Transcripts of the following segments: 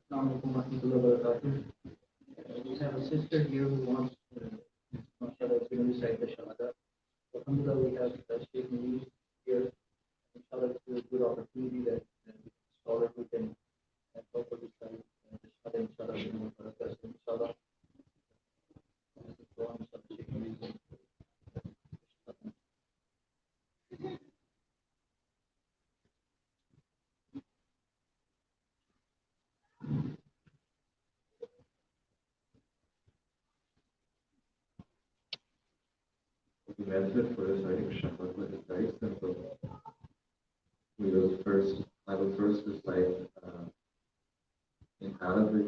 Assalamualaikum warahmatullahi wabarakatuh. We have a sister here who wants, mashallah, to recite the Shahada. Alhamdulillah, we have Sheikh Naeem here. Inshallah, it's a good opportunity that scholars who can help us recite the Shahada, inshallah, inshallah. Go on, inshallah, Sheikh Naeem. The method for reciting Shahada is very simple. I will first recite in Arabic,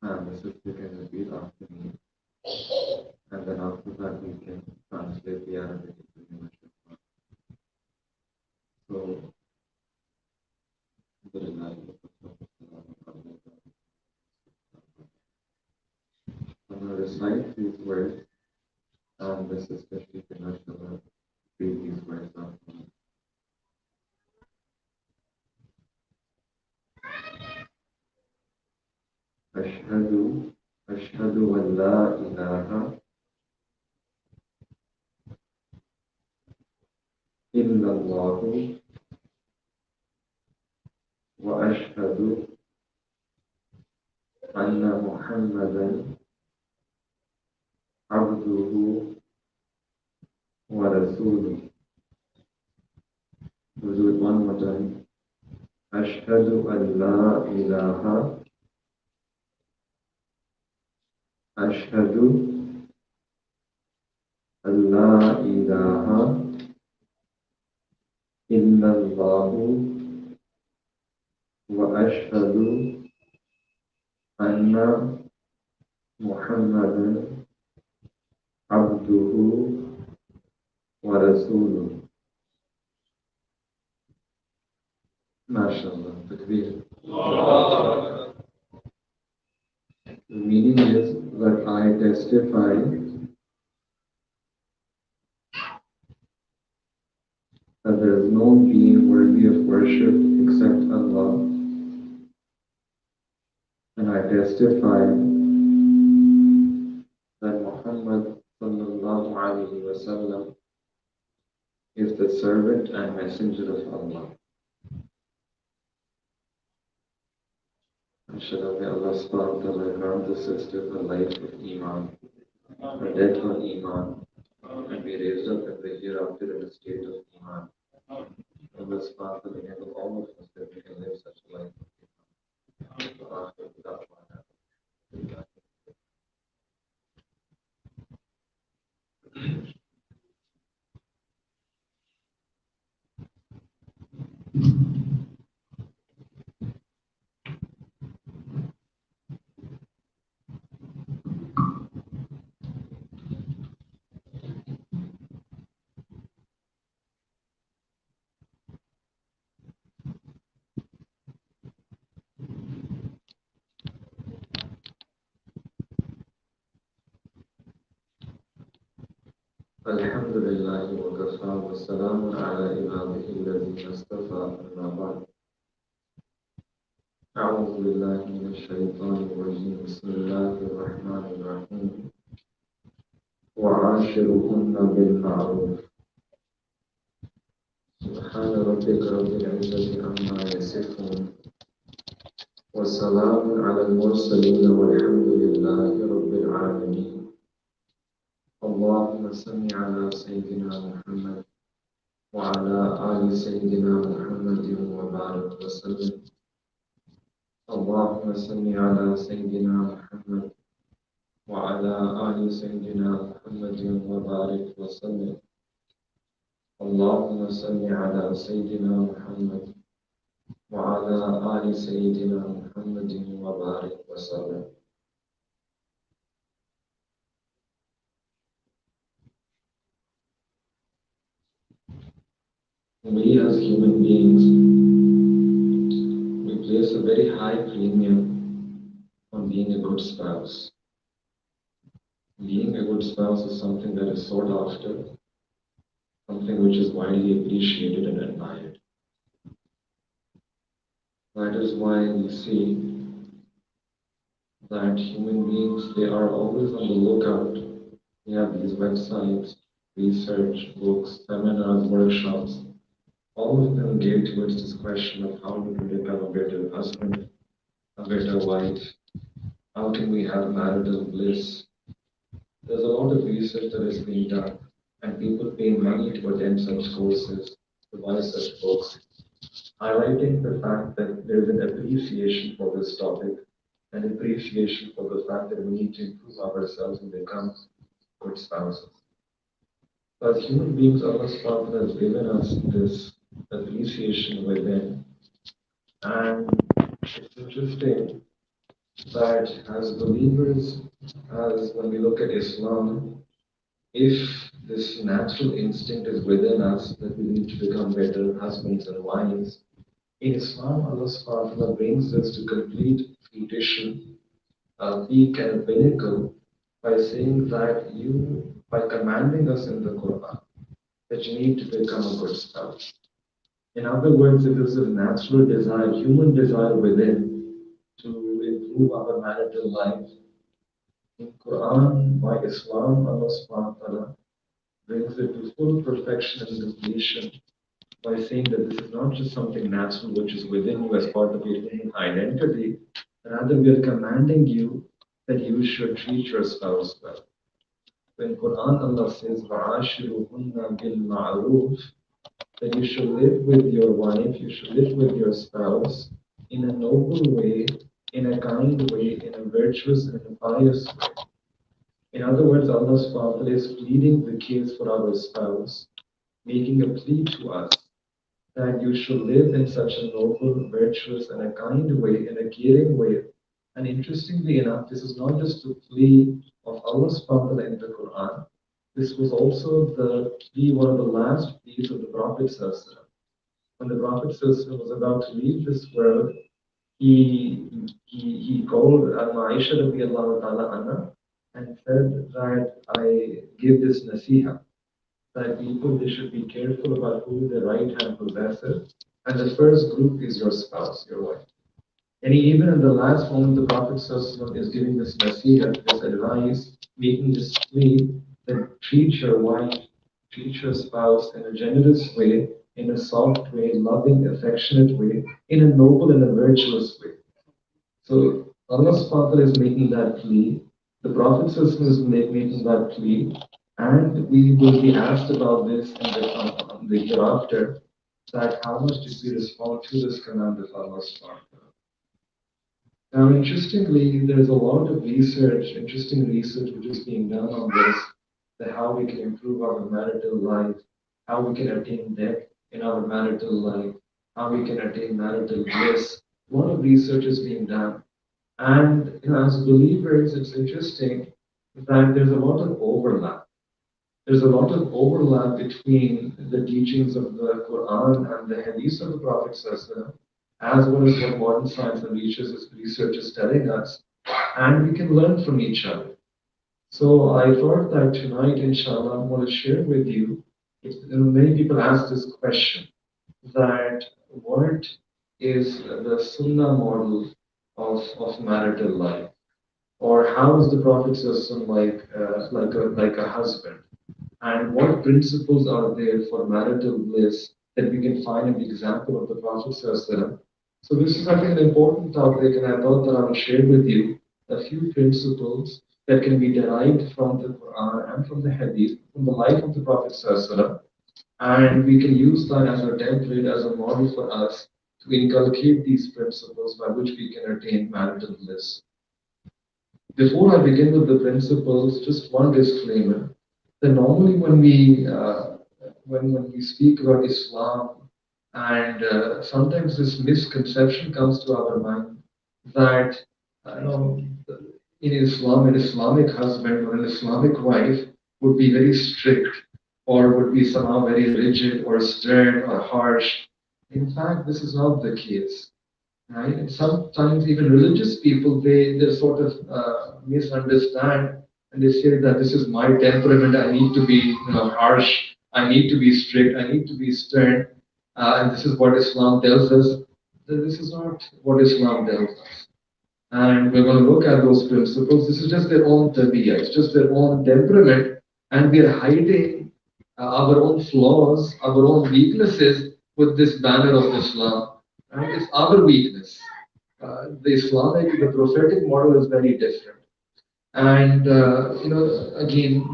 and the sister can repeat after me, and then after that we can translate the Arabic into English. So, I'm going to recite these words, and the sister she can actually repeat these words after me. أشهد أشهد أن لا إله إلا الله وأشهد أن محمدا عبده ورسوله. We'll do it one more time. أشهد أن لا إله أشهد أن لا إله إلا الله وأشهد أن محمدا عبده ورسوله. MashaAllah, takbir. The meaning is that I testify that there is no being worthy of worship except Allah, and I testify that Muhammad sallallahu alaihi wasallam is the servant and messenger of Allah. Inshallah, may Allah subhanahu wa ta'ala grant the sister the life of Iman, her death on Iman, and be raised up in the hereafter in a state of Iman. Allah subhanahu wa ta'ala enable all of us that we can live such a life of Iman. الحمد لله وكفى والسلام على عباده الذين اصطفى أما بعد. أعوذ بالله من الشيطان الرجيم. بسم الله الرحمن الرحيم. وعاشرهن بالمعروف. سبحان ربك رب العزة عما يصفون وسلام على المرسلين والحمد لله رب العالمين. اللهم صل على سيدنا محمد وعلى آل سيدنا محمد وبارك وسلم. اللهم صل على سيدنا محمد وعلى آل سيدنا محمد وبارك وسلم. اللهم صل على سيدنا محمد وعلى آل سيدنا محمد وبارك وسلم. We as human beings, we place a very high premium on being a good spouse. Being a good spouse is something that is sought after, something which is widely appreciated and admired. That is why we see that human beings, they are always on the lookout. We have these websites, research, books, seminars, workshops, all of them geared towards this question of how we can become a better husband, a better wife, how can we have marital bliss. There's a lot of research that is being done, and people pay money to attend such courses, to buy such books, highlighting the fact that there's an appreciation for this topic, an appreciation for the fact that we need to improve ourselves and become good spouses. As human beings, Allah subhanahu wa ta'ala has given us this appreciation within. And it's interesting that as believers, as when we look at Islam, if this natural instinct is within us that we need to become better husbands and wives, in Islam, Allah subhanahu wa ta'ala brings us to complete fruition, a peak and a pinnacle, by saying that by commanding us in the Quran, that you need to become a good spouse. In other words, it is a natural desire, human desire within to improve our marital life. In Quran, by Islam, Allah subhanahu wa ta'ala brings it to full perfection and completion by saying that this is not just something natural which is within you as part of your own identity, rather we are commanding you that you should treat your spouse well. When Quran Allah says, وَعَاشِرُهُنَّ بِالْمَعْرُوفِ, that you should live with your wife, you should live with your spouse in a noble way, in a kind way, in a virtuous and a pious way. In other words, Allah subhanahu wa ta'ala is pleading the case for our spouse, making a plea to us that you should live in such a noble, virtuous, and a kind way, in a caring way. And interestingly enough, this is not just a plea of Allah subhanahu wa ta'ala in the Quran. This was also the plea, one of the last pleas of the Prophet Sallallahu. When the Prophet Sallallahu was about to leave this world, he called Aisha radiallahu ta'ala anha and said that I give this nasiha, that people they should be careful about who the right hand possesses. And the first group is your spouse, your wife. And even in the last moment, the Prophet ﷺ is giving this nasihat, this advice, making this plea that treat your wife, treat your spouse in a generous way, in a soft way, loving, affectionate way, in a noble and a virtuous way. So Allah subhanahu wa ta'ala is making that plea. The Prophet is making that plea. And we will be asked about this in the hereafter, that how much did we respond to this command of Allah subhanahu wa ta'ala. Now, interestingly, there's a lot of research, interesting research which is being done on this, that how we can improve our marital life, how we can attain depth in our marital life, how we can attain marital bliss. A lot of research is being done. And as believers, it's interesting that there's a lot of overlap. There's a lot of overlap between the teachings of the Quran and the Hadith of the Prophet ﷺ, as well as what modern science and research is telling us, and we can learn from each other. So I thought that tonight, inshallah, I want to share with you. Many people ask this question: that what is the Sunnah model of marital life, or how is the Prophet ﷺ like a husband? And what principles are there for marital bliss that we can find in the example of the Prophet ﷺ? So this is, I think, an important topic, and I thought that I would share with you a few principles that can be derived from the Quran and from the Hadith, from the life of the Prophet ﷺ, and we can use that as a template, as a model for us to inculcate these principles by which we can attain marital bliss. Before I begin with the principles, just one disclaimer. That normally when we speak about Islam, and sometimes this misconception comes to our mind that in Islam, an Islamic husband or an Islamic wife would be very strict or would be somehow very rigid or stern or harsh. In fact, this is not the case, right? And sometimes even religious people, they sort of misunderstand, and they say that this is my temperament. I need to be harsh. I need to be strict. I need to be stern. And this is what Islam tells us. That this is not what Islam tells us. And we're going to look at those principles. This is just their own tabia, it's just their own temperament, and we are hiding our own flaws, our own weaknesses with this banner of Islam. Right? It's our weakness. The Islamic, the prophetic model is very different. And again,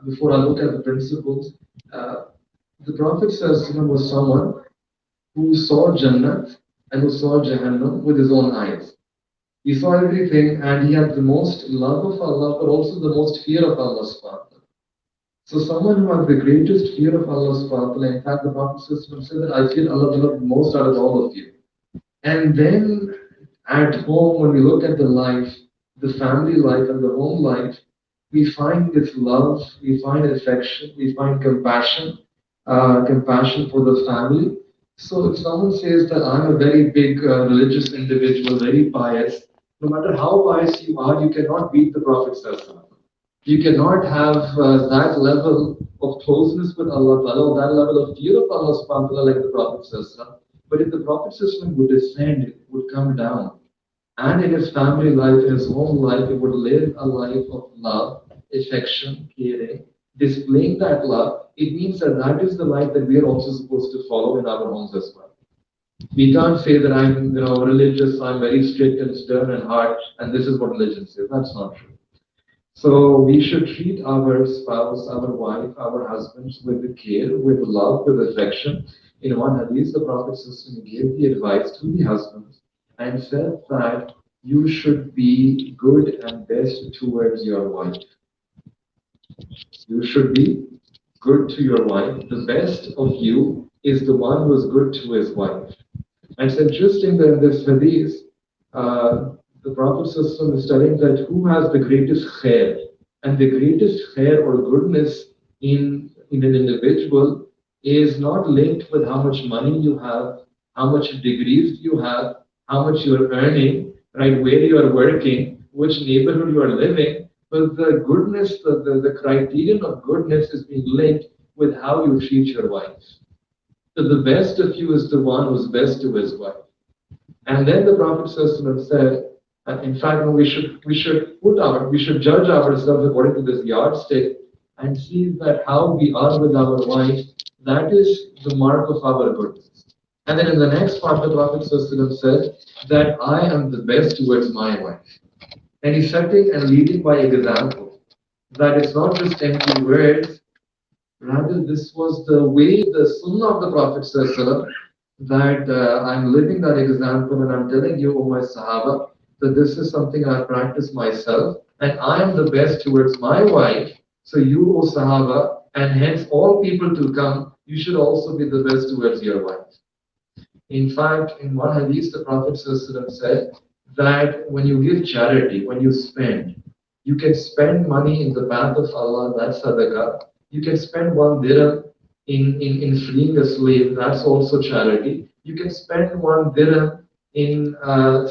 before I look at the principles, uh, the Prophet says, was someone who saw Jannah and who saw Jahannam with his own eyes. He saw everything and he had the most love of Allah, but also the most fear of Allah subhanahu wa ta'ala. So someone who has the greatest fear of Allah subhanahu wa ta'ala, in fact the Prophet said that I fear Allah the most out of all of you. And then at home, when we look at the life, the family life and the home life, we find this love, we find affection, we find compassion, compassion for the family. So if someone says that I'm a very big religious individual, very pious, no matter how pious you are, you cannot beat the Prophet. You cannot have that level of closeness with Allah, or that level of fear of Allah subhanahu wa ta'ala like the Prophet. But if the Prophet would descend, it would come down. And in his family life, in his home life, he would live a life of love, affection, caring, displaying that love. It means that that is the life that we are also supposed to follow in our homes as well. We can't say that I'm religious, I'm very strict and stern and hard, and this is what religion says. That's not true. So we should treat our spouse, our wife, our husbands with care, with love, with affection. In one hadith, the Prophet gave the advice to the husbands and said that you should be good and best towards your wife. You should be good to your wife. The best of you is the one who is good to his wife. And it's interesting that in this hadith, the Prophet is telling that who has the greatest khair. And the greatest khair or goodness in an individual is not linked with how much money you have, how much degrees you have, how much you are earning, right, where you are working, which neighborhood you are living. But the goodness, the criterion of goodness is being linked with how you treat your wife. So the best of you is the one who's best to his wife. And then the Prophet said, in fact, we should judge ourselves according to this yardstick and see that how we are with our wife, that is the mark of our goodness. And then in the next part, the Prophet said that I am the best towards my wife. And he's setting and leading by example. That it's not just empty words, rather this was the way, the Sunnah of the Prophet that I'm living that example and I'm telling you, O my Sahaba, that this is something I practice myself and I am the best towards my wife. So you, O Sahaba, and hence all people to come, you should also be the best towards your wife. In fact, in one hadith, the Prophet said that when you give charity, when you spend, you can spend money in the path of Allah, that's sadaqah. You can spend 1 dirham in freeing a slave, that's also charity. You can spend 1 dirham in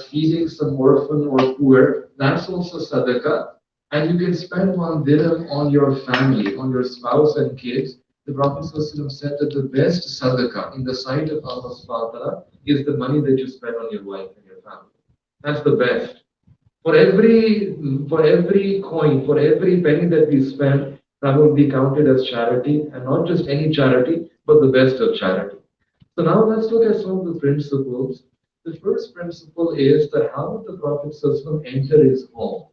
feeding some orphan or poor, that's also sadaqah. And you can spend 1 dirham on your family, on your spouse and kids. The Prophet said that the best sadaqah in the sight of Allah subhanahu wa ta'ala is the money that you spend on your wife and your family. That's the best. For every coin, for every penny that we spend, that will be counted as charity, and not just any charity, but the best of charity. So now let's look at some of the principles. The first principle is that how would the Prophet enter his home?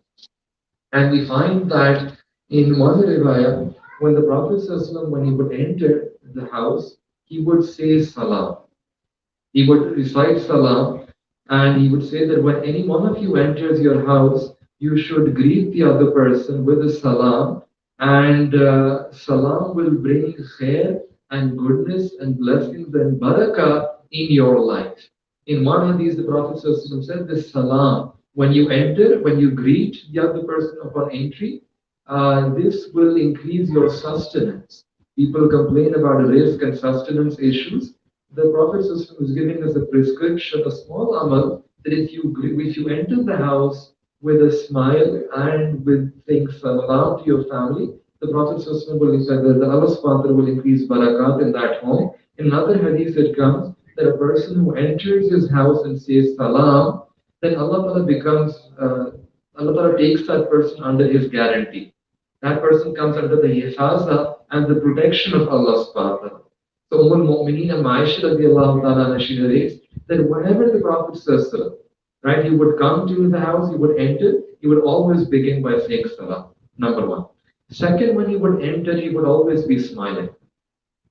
And we find that in one riwayah, when the Prophet when he would enter the house, he would say salam. He would recite salam and he would say that when any one of you enters your house, you should greet the other person with a salam, and salam will bring khair and goodness and blessings and barakah in your life. In one hadith, the Prophet said this salam, when you enter, when you greet the other person upon entry, this will increase your sustenance. People complain about risk and sustenance issues. The Prophet is giving us a prescription, a small amal, that if you enter the house with a smile and with things salam to your family, the Prophet will say that Allah subhanahu will increase barakat in that home. In another hadith it comes that a person who enters his house and says salam, then Allah Ta'ala takes that person under His guarantee. That person comes under the hifaza and the protection of Allah subhanahu wa ta'ala. So Umm al-Mu'mineen Aisha radiallahu ta'ala she narrates that whenever the Prophet sallallahu right, he would come to the house, he would enter, he would always begin by saying salam, number one. Second, when he would enter, he would always be smiling.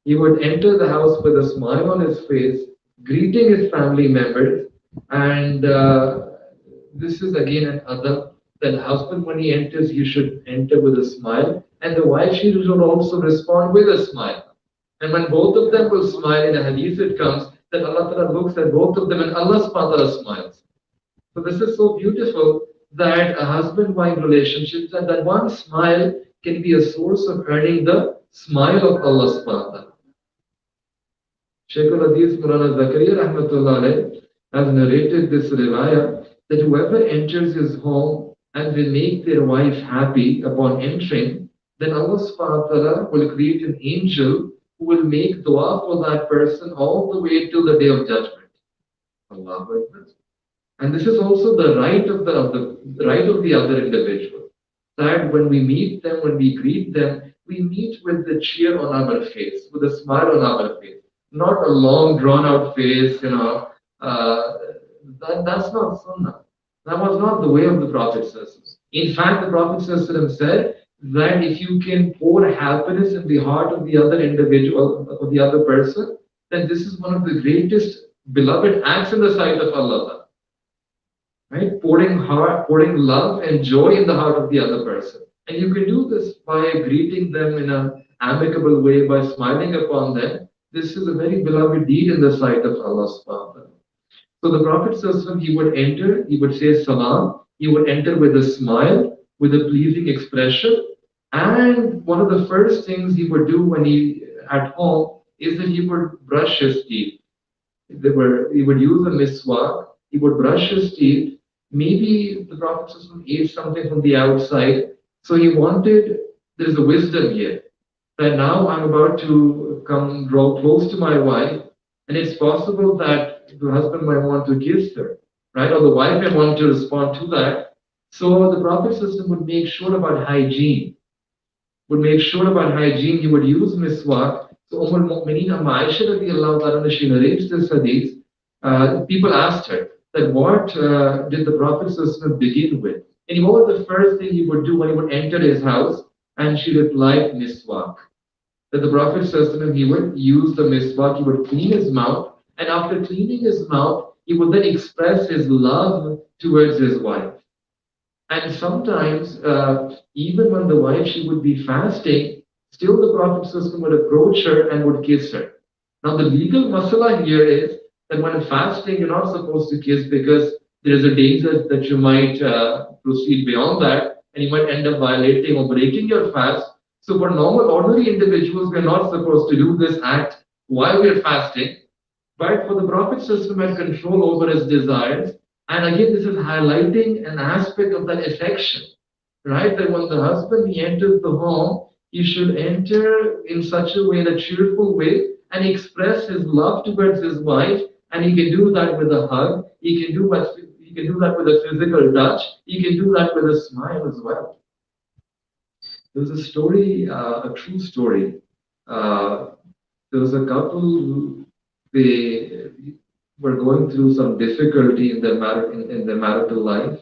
He would enter the house with a smile on his face, greeting his family members, and this is again an adab that the husband, when he enters, he should enter with a smile, and the wife she should also respond with a smile. And when both of them will smile, in a hadith it comes that Allah Ta'ala looks at both of them and Allah subhanahu wa ta'ala smiles. So this is so beautiful that a husband-wife relationship, that one smile can be a source of earning the smile of Allah subhanahu wa ta'ala. Shaykh al-Hadith Murana Zakaria rahmatullah alayh has narrated this riwayah that whoever enters his home and will make their wife happy upon entering, then Allah subhanahu wa ta'ala will create an angel who will make dua for that person all the way till the day of judgment. Allahu Akbar. And this is also the right of the right of the other individual. That when we meet them, when we greet them, we meet with the cheer on our face, with a smile on our face, not a long drawn out face. That's not Sunnah. That was not the way of the Prophet. In fact, the Prophet said that if you can pour happiness in the heart of the other individual or the other person, then this is one of the greatest beloved acts in the sight of Allah. Right? Pouring love and joy in the heart of the other person. And you can do this by greeting them in an amicable way, by smiling upon them. This is a very beloved deed in the sight of Allah subhanahu wa ta'ala. So the Prophet sallallahu he would enter, he would say salam, he would enter with a smile, with a pleasing expression. And one of the first things he would do when he at home is that he would brush his teeth. He would use a miswak, he would brush his teeth. Maybe the Prophet ate something from the outside. So he wanted, there is a wisdom here, that now I'm about to draw close to my wife, and it's possible that the husband might want to kiss her, right? Or the wife may want to respond to that. So the Prophet would make sure about hygiene, He would use miswak. So Umm al-Mu'mineen Aisha radiallahu ta'ala, she narrates this hadith. People asked her that what did the Prophet begin with? And what was the first thing he would do when he would enter his house? And she replied, miswak. That the Prophet he would use the miswak, he would clean his mouth, and after cleaning his mouth, he would then express his love towards his wife. And sometimes, even when the wife, she would be fasting, still the Prophet would approach her and would kiss her. Now the legal masala here is that when fasting, you're not supposed to kiss because there is a danger that you might proceed beyond that and you might end up violating or breaking your fast. So for normal, ordinary individuals, we're not supposed to do this act while we're fasting. But for the Prophet had control over his desires. And again, this is highlighting an aspect of that affection, right? That when the husband he enters the home, he should enter in such a way, in a cheerful way, and express his love towards his wife. And he can do that with a hug. He can do that with a physical touch. He can do that with a smile as well. There's a story, a true story. There was a couple. They were going through some difficulty in their marital life,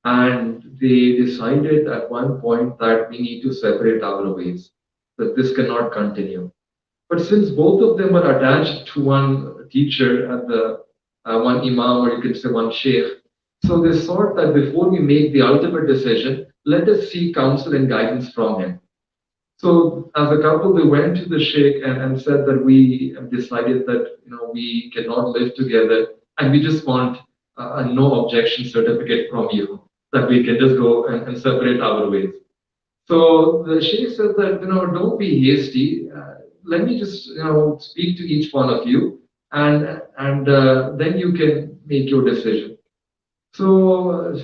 and they decided at one point that we need to separate our ways. That this cannot continue. But since both of them were attached to one teacher and the one imam, or you could say one sheikh, so they thought that before we make the ultimate decision, let us seek counsel and guidance from him. So as a couple, they went to the sheikh and said that we have decided that we cannot live together, and we just want a no objection certificate from you that we can just go and separate our ways. So the sheikh said that don't be hasty. Let me just speak to each one of you, and then you can make your decision. So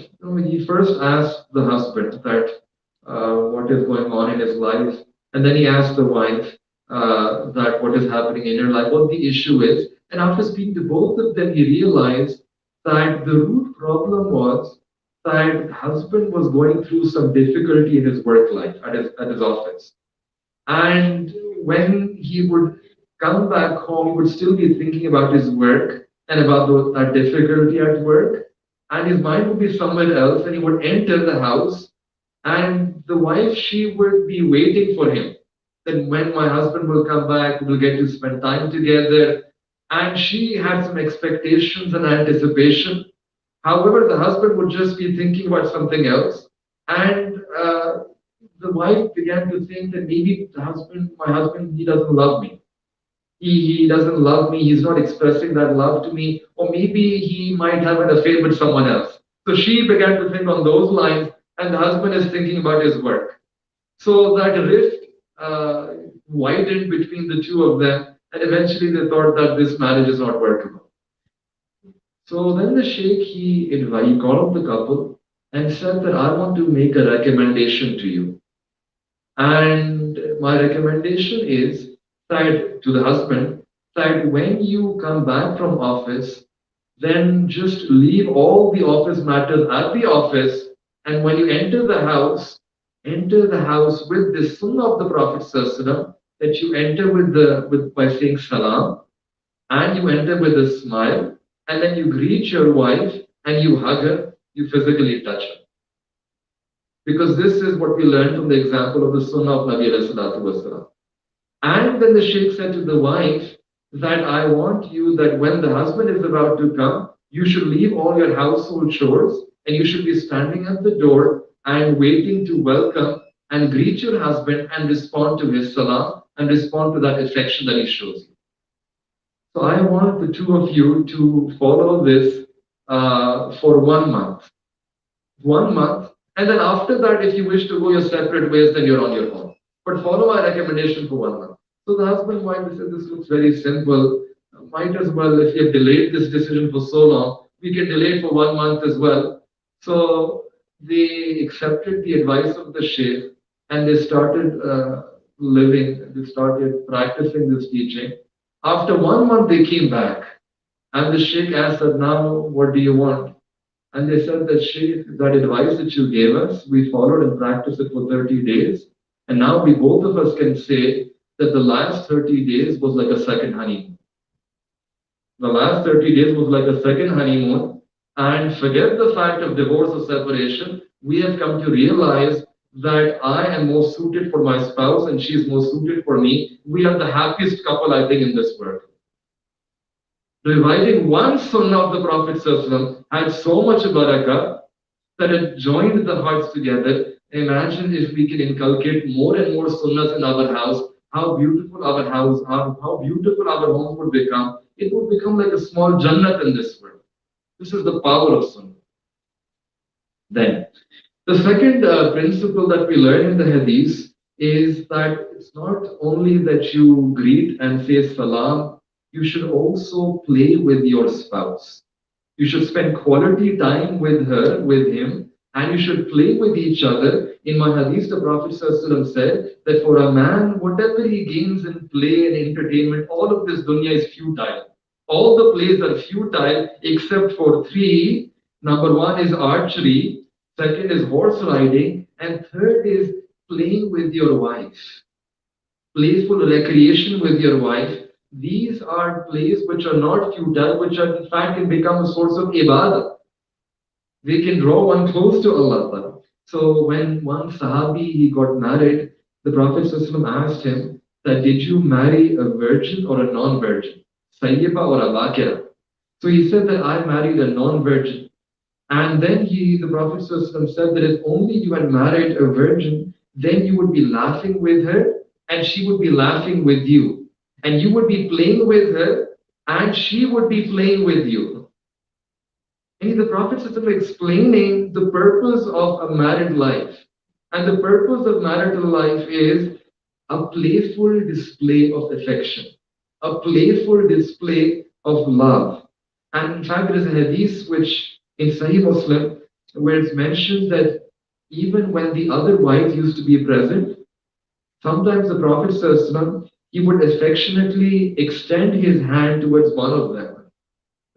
he first asked the husband that what is going on in his life, and then he asked the wife that what is happening in her life, what the issue is. And after speaking to both of them, he realized that the root problem was that husband was going through some difficulty in his work life at his office. And when he would come back home, he would still be thinking about his work and about that difficulty at work. And his mind would be somewhere else. And he would enter the house. And the wife, she would be waiting for him. Then when my husband will come back, we'll get to spend time together. And she had some expectations and anticipation. However, the husband would just be thinking about something else. And the wife began to think that maybe my husband, he doesn't love me. He doesn't love me. He's not expressing that love to me. Or maybe he might have an affair with someone else. So she began to think on those lines, and the husband is thinking about his work. So that rift widened between the two of them, and eventually they thought that this marriage is not workable. So then the sheikh, he called the couple and said that I want to make a recommendation to you. And my recommendation is that to the husband, that when you come back from office, then just leave all the office matters at the office. And when you enter the house with the sunnah of the Prophet ﷺ, that you enter with by saying salam, and you enter with a smile, and then you greet your wife and you hug her, you physically touch her. Because this is what we learned from the example of the Sunnah of Nabi alayhi salatu wasalam. And then the Sheikh said to the wife that I want you that when the husband is about to come, you should leave all your household chores and you should be standing at the door and waiting to welcome and greet your husband and respond to his salam and respond to that affection that he shows you. So I want the two of you to follow this for 1 month. 1 month. And then after that, if you wish to go your separate ways, then you're on your own. But follow my recommendation for 1 month. So the husband wife said, this looks very simple. Might as well, if you have delayed this decision for so long, we can delay it for 1 month as well. So they accepted the advice of the sheikh and they started they started practicing this teaching. After 1 month, they came back and the sheikh asked them, now what do you want? And they said that sheikh, that advice that you gave us, we followed and practiced it for 30 days. And now we both of us can say that the last 30 days was like a second honeymoon. The last 30 days was like a second honeymoon. And forget the fact of divorce or separation. We have come to realize that I am more suited for my spouse and she is more suited for me. We are the happiest couple, I think, in this world. Reviving one sunnah of the Prophet ﷺ had so much barakah that it joined the hearts together. Imagine if we can inculcate more and more sunnahs in our house, how beautiful our house, how beautiful our home would become. It would become like a small jannat in this world. This is the power of sunnah. Then, the second principle that we learn in the hadith is that it's not only that you greet and say salam, you should also play with your spouse. You should spend quality time with her, with him, and you should play with each other. In my hadith, the Prophet ﷺ said that for a man, whatever he gains in play and entertainment, all of this dunya is futile. All the plays are futile except for three. Number one is archery, second is horse riding, and third is playing with your wife. Playful recreation with your wife. These are plays which are not futile, which are in fact can become a source of ibadah. They can draw one close to Allah. So when one Sahabi he got married, the Prophet ﷺ asked him that did you marry a virgin or a non-virgin? Sayyiba or a Bakira? So he said that I married a non-virgin. And then the Prophet ﷺ said that if only you had married a virgin, then you would be laughing with her and she would be laughing with you. And you would be playing with her and she would be playing with you. And the Prophet is explaining the purpose of a married life. And the purpose of marital life is a playful display of affection, a playful display of love. And in fact, there is a hadith which in Sahih Muslim where it's mentioned that even when the other wives used to be present, sometimes the Prophet ﷺ, he would affectionately extend his hand towards one of them.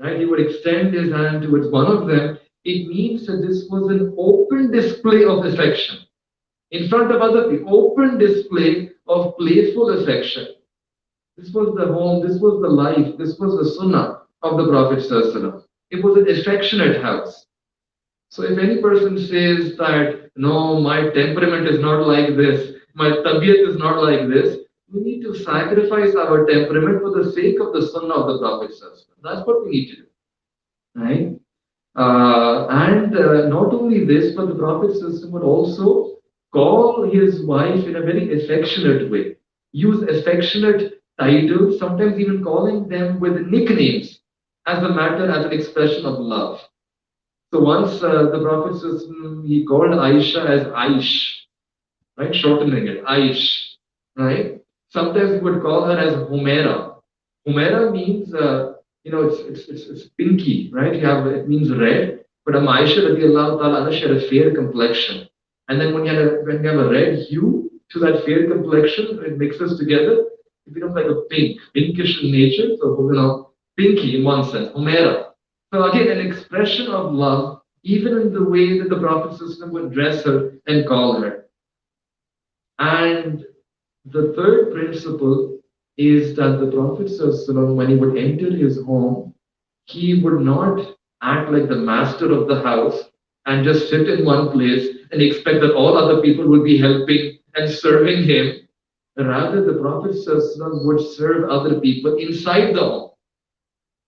right? He would extend his hand towards one of them. It means that this was an open display of affection in front of other people, open display of playful affection. This was the home, this was the life, this was the sunnah of the Prophet ﷺ. It was an affectionate house. So if any person says that, no, my temperament is not like this, my tabiyat is not like this, we need to sacrifice our temperament for the sake of the sunnah of the Prophet ﷺ. That's what we need to do, right? And not only this, but the Prophet ﷺ would also call his wife in a very affectionate way, use affectionate titles, sometimes even calling them with nicknames as a matter, as an expression of love. So once the Prophet he called Aisha as Aish, right? Shortening it, Aish, right? Sometimes he would call her as Humaira. Humaira means, it's pinky, right? It means red. But Aisha radiallahu ta'ala, she had a fair complexion. And then when you have a red hue to that fair complexion, it mixes together, it becomes like a pinkish in nature. So, pinky in one sense, Humaira. So again, an expression of love, even in the way that the Prophet would dress her and call her. And the third principle is that the Prophet, when he would enter his home, he would not act like the master of the house and just sit in one place and expect that all other people will be helping and serving him. Rather, the Prophet would serve other people inside the home.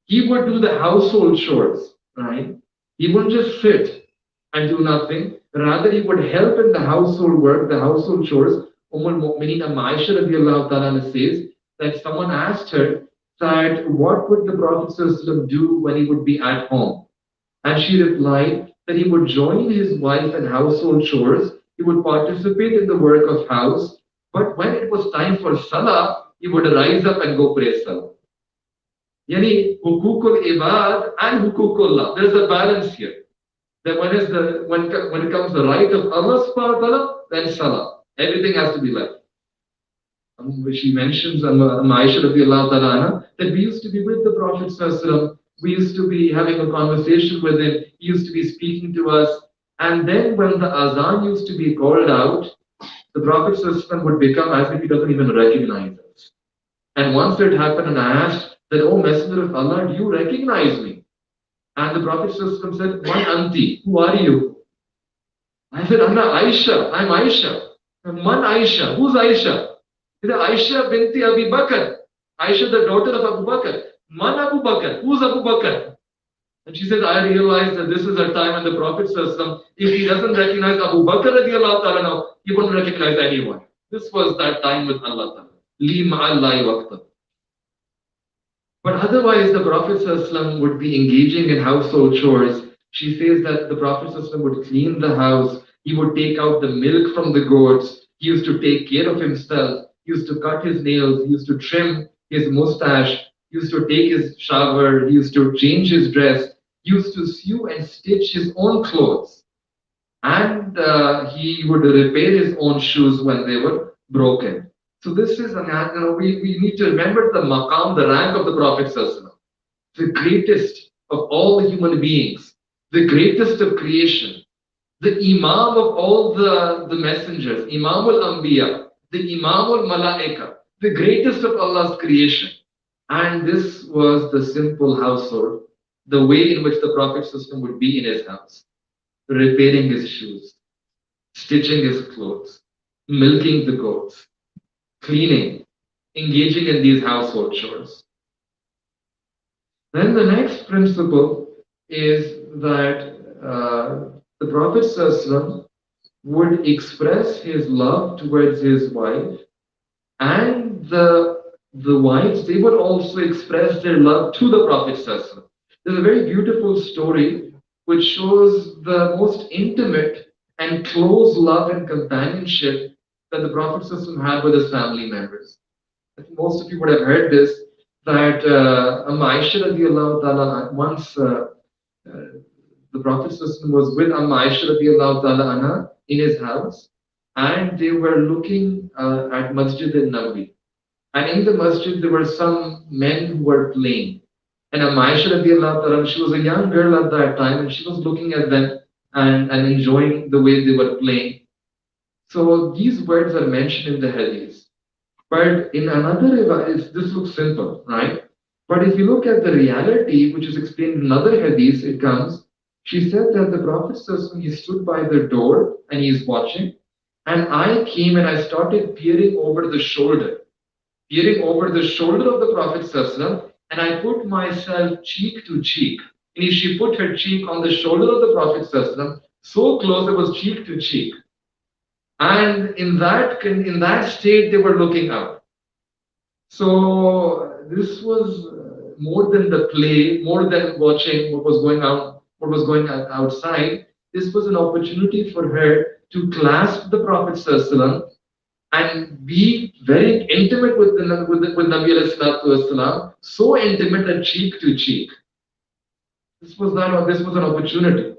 He would do the household chores, right? He wouldn't just sit and do nothing. Rather, he would help in the household work, the household chores. Al-Mu'mineen Aisha radiallahu ta'ala says that someone asked her that what would the Prophet do when he would be at home? And she replied that he would join his wife in household chores, he would participate in the work of house, but when it was time for Salah, he would rise up and go pray Salah. Yani hukukul ibad and hukukullah. There's a balance here. That when it comes to the right of Allah subhanahu wa ta'ala, then salah. Everything has to be left. She mentions Aisha radiallahu ta'ala that we used to be with the Prophet sallallahu. We used to be having a conversation with him. He used to be speaking to us. And then when the azan used to be called out, the Prophet sallallahu would become as if he doesn't even recognize us. And once it happened and I asked that, oh Messenger of Allah, do you recognize me? And the Prophet ﷺ said, "Man anti, who are you?" I said, "Anna Aisha, I'm Aisha." Man Aisha, who's Aisha? He said, Aisha binti Abi Bakr. Aisha, the daughter of Abu Bakr. Man Abu Bakr, who's Abu Bakr? And she said, I realized that this is a time when the Prophet ﷺ, if he doesn't recognize Abu Bakr radiallahu ta'ala now, he wouldn't recognize anyone. This was that time with Allah ta'ala. Li ma'allahi waqta. But otherwise, the Prophet ﷺ would be engaging in household chores. She says that the Prophet ﷺ would clean the house. He would take out the milk from the goats. He used to take care of himself. He used to cut his nails. He used to trim his mustache. He used to take his shower. He used to change his dress. He used to sew and stitch his own clothes. And he would repair his own shoes when they were broken. So this is, we need to remember the maqam, the rank of the Prophet ﷺ, the greatest of all the human beings, the greatest of creation, the Imam of all the messengers, Imam al-Anbiya, the Imam al-Malaika, the greatest of Allah's creation. And this was the simple household, the way in which the Prophet ﷺ would be in his house, repairing his shoes, stitching his clothes, milking the goats, cleaning, engaging in these household chores. Then the next principle is that the Prophet ﷺ would express his love towards his wife, and the wives, they would also express their love to the Prophet ﷺ. There's a very beautiful story which shows the most intimate and close love and companionship that the Prophet ﷺ had with his family members. I think most of you would have heard this, that Aisha radiallahu ta'ala, once the Prophet ﷺ was with Aisha radiallahu ta'ala in his house, and they were looking at Masjid al-Nabawi. And in the masjid, there were some men who were playing. And Aisha radiallahu ta'ala, she was a young girl at that time and she was looking at them and enjoying the way they were playing. So these words are mentioned in the hadith. But in another riwayat, this looks simple, right? But if you look at the reality, which is explained in another hadith, it comes, she said that the Prophet he stood by the door and he is watching. And I came and I started peering over the shoulder of the Prophet and I put myself cheek to cheek. And she put her cheek on the shoulder of the Prophet so close it was cheek to cheek. And in that state, they were looking out. So this was more than the play, more than watching what was going on outside. This was an opportunity for her to clasp the Prophet ﷺ and be very intimate with Nabi alayhi salatu wasalam, so intimate that cheek to cheek. This was an opportunity.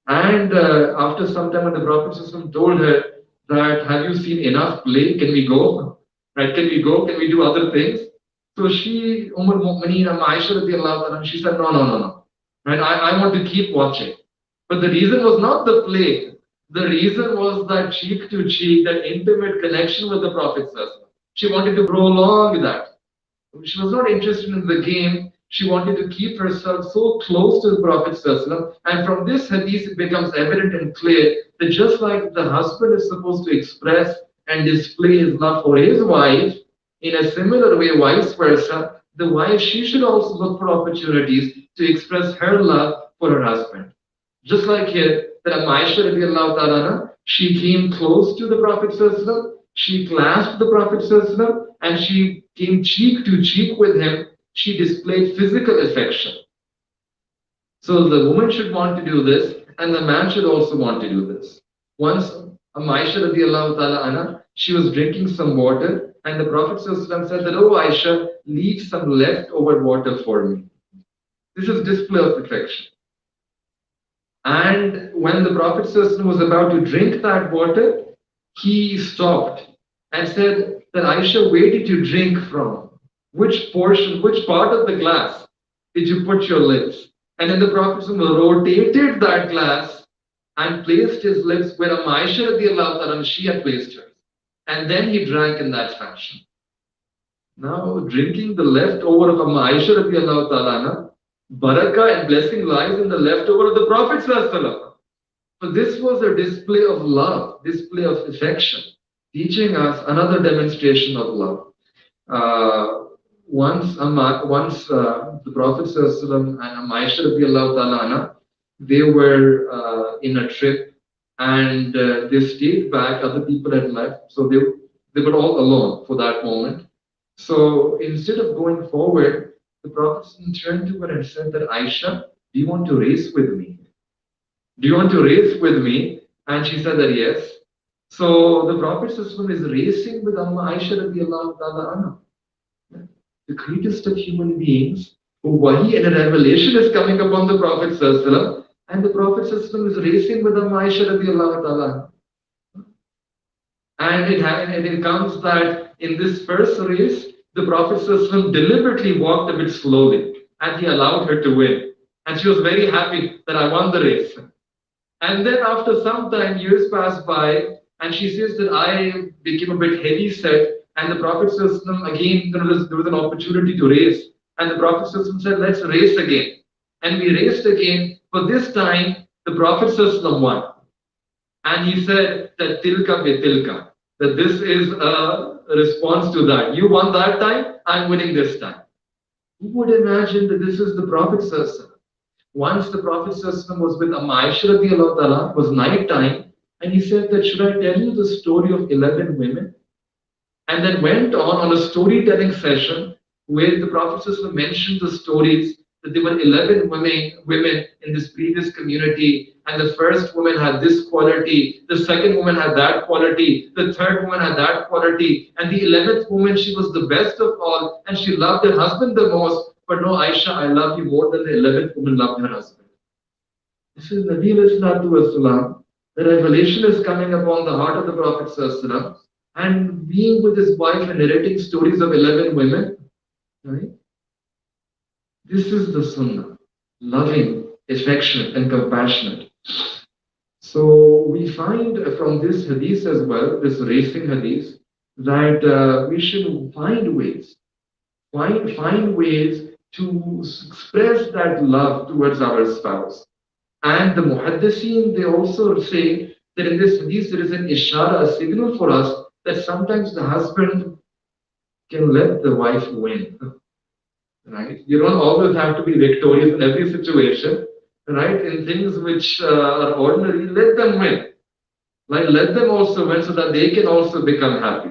And after some time, when the Prophet ﷺ told her that, have you seen enough play? Can we go? Right? Can we go? Can we do other things? So she, Mu'mineen, Aisha radiallahu anha, she said, no, no, no, no. Right? I want to keep watching. But the reason was not the play. The reason was that cheek to cheek, that intimate connection with the Prophet ﷺ. She wanted to prolong that. She was not interested in the game. She wanted to keep herself so close to the Prophet ﷺ. And from this hadith, it becomes evident and clear that just like the husband is supposed to express and display his love for his wife, in a similar way, vice versa, the wife, she should also look for opportunities to express her love for her husband. Just like here, that Aisha radiallahu ta'ala, she came close to the Prophet ﷺ, she clasped the Prophet ﷺ, and she came cheek to cheek with him. She displayed physical affection. So the woman should want to do this, and the man should also want to do this. Once Aisha radiallahu ta'ala, she was drinking some water, and the Prophet ﷺ said that, oh Aisha, leave some leftover water for me. This is display of affection. And when the Prophet ﷺ was about to drink that water, he stopped and said that Aisha, where did you drink from? Which portion, which part of the glass did you put your lips? And then the Prophet ﷺ rotated that glass and placed his lips where Aisha radiallahu ta'ala, she had placed hers. And then he drank in that fashion. Now, drinking the leftover of Aisha radiallahu ta'ala, barakah and blessing lies in the leftover of the Prophet ﷺ. So this was a display of love, display of affection, teaching us another demonstration of love. Once the Prophet ﷺ and Aisha radiallahu ta'ala, they were in a trip and they stayed back, other people had left, so they were all alone for that moment. So instead of going forward, the Prophet turned to her and said that, Aisha, do you want to race with me? Do you want to race with me? And she said that yes. So the Prophet is racing with Aisha radiallahu ta'ala anha, the greatest of human beings, who wahi and a revelation is coming upon the Prophet ﷺ, and the Prophet ﷺ is racing with Aisha radiallahu ta'ala. And it comes that in this first race, the Prophet ﷺ deliberately walked a bit slowly and he allowed her to win. And she was very happy that I won the race. And then after some time, years passed by, and she says that I became a bit heavy set, and the Prophet ﷺ, again, there was an opportunity to race. And the Prophet ﷺ said, let's race again. And we raced again, but this time, the Prophet ﷺ won. And he said that tilka be tilka, that this is a response to that. You won that time, I'm winning this time. Who would imagine that this is the Prophet ﷺ? Once the Prophet ﷺ was with Aisha radiallahu ta'ala, it was night time, and he said that, should I tell you the story of 11 women? And then went on a storytelling session where the Prophet ﷺ mentioned the stories that there were 11 women in this previous community, and the first woman had this quality, the second woman had that quality, the third woman had that quality, and the 11th woman, she was the best of all, and she loved her husband the most. But no, Aisha, I love you more than the 11th woman loved her husband. This is Nabi alayhi salatu wasalam. The revelation is coming upon the heart of the Prophet ﷺ, and being with his wife and narrating stories of 11 women, right? This is the Sunnah, loving, affectionate, and compassionate. So we find from this hadith as well, this racing hadith, that we should find ways to express that love towards our spouse. And the muhaddiseen, they also say that in this hadith there is an ishara, a signal for us that sometimes the husband can let the wife win. Right? You don't always have to be victorious in every situation, right? In things which are ordinary, let them win. Like let them also win so that they can also become happy.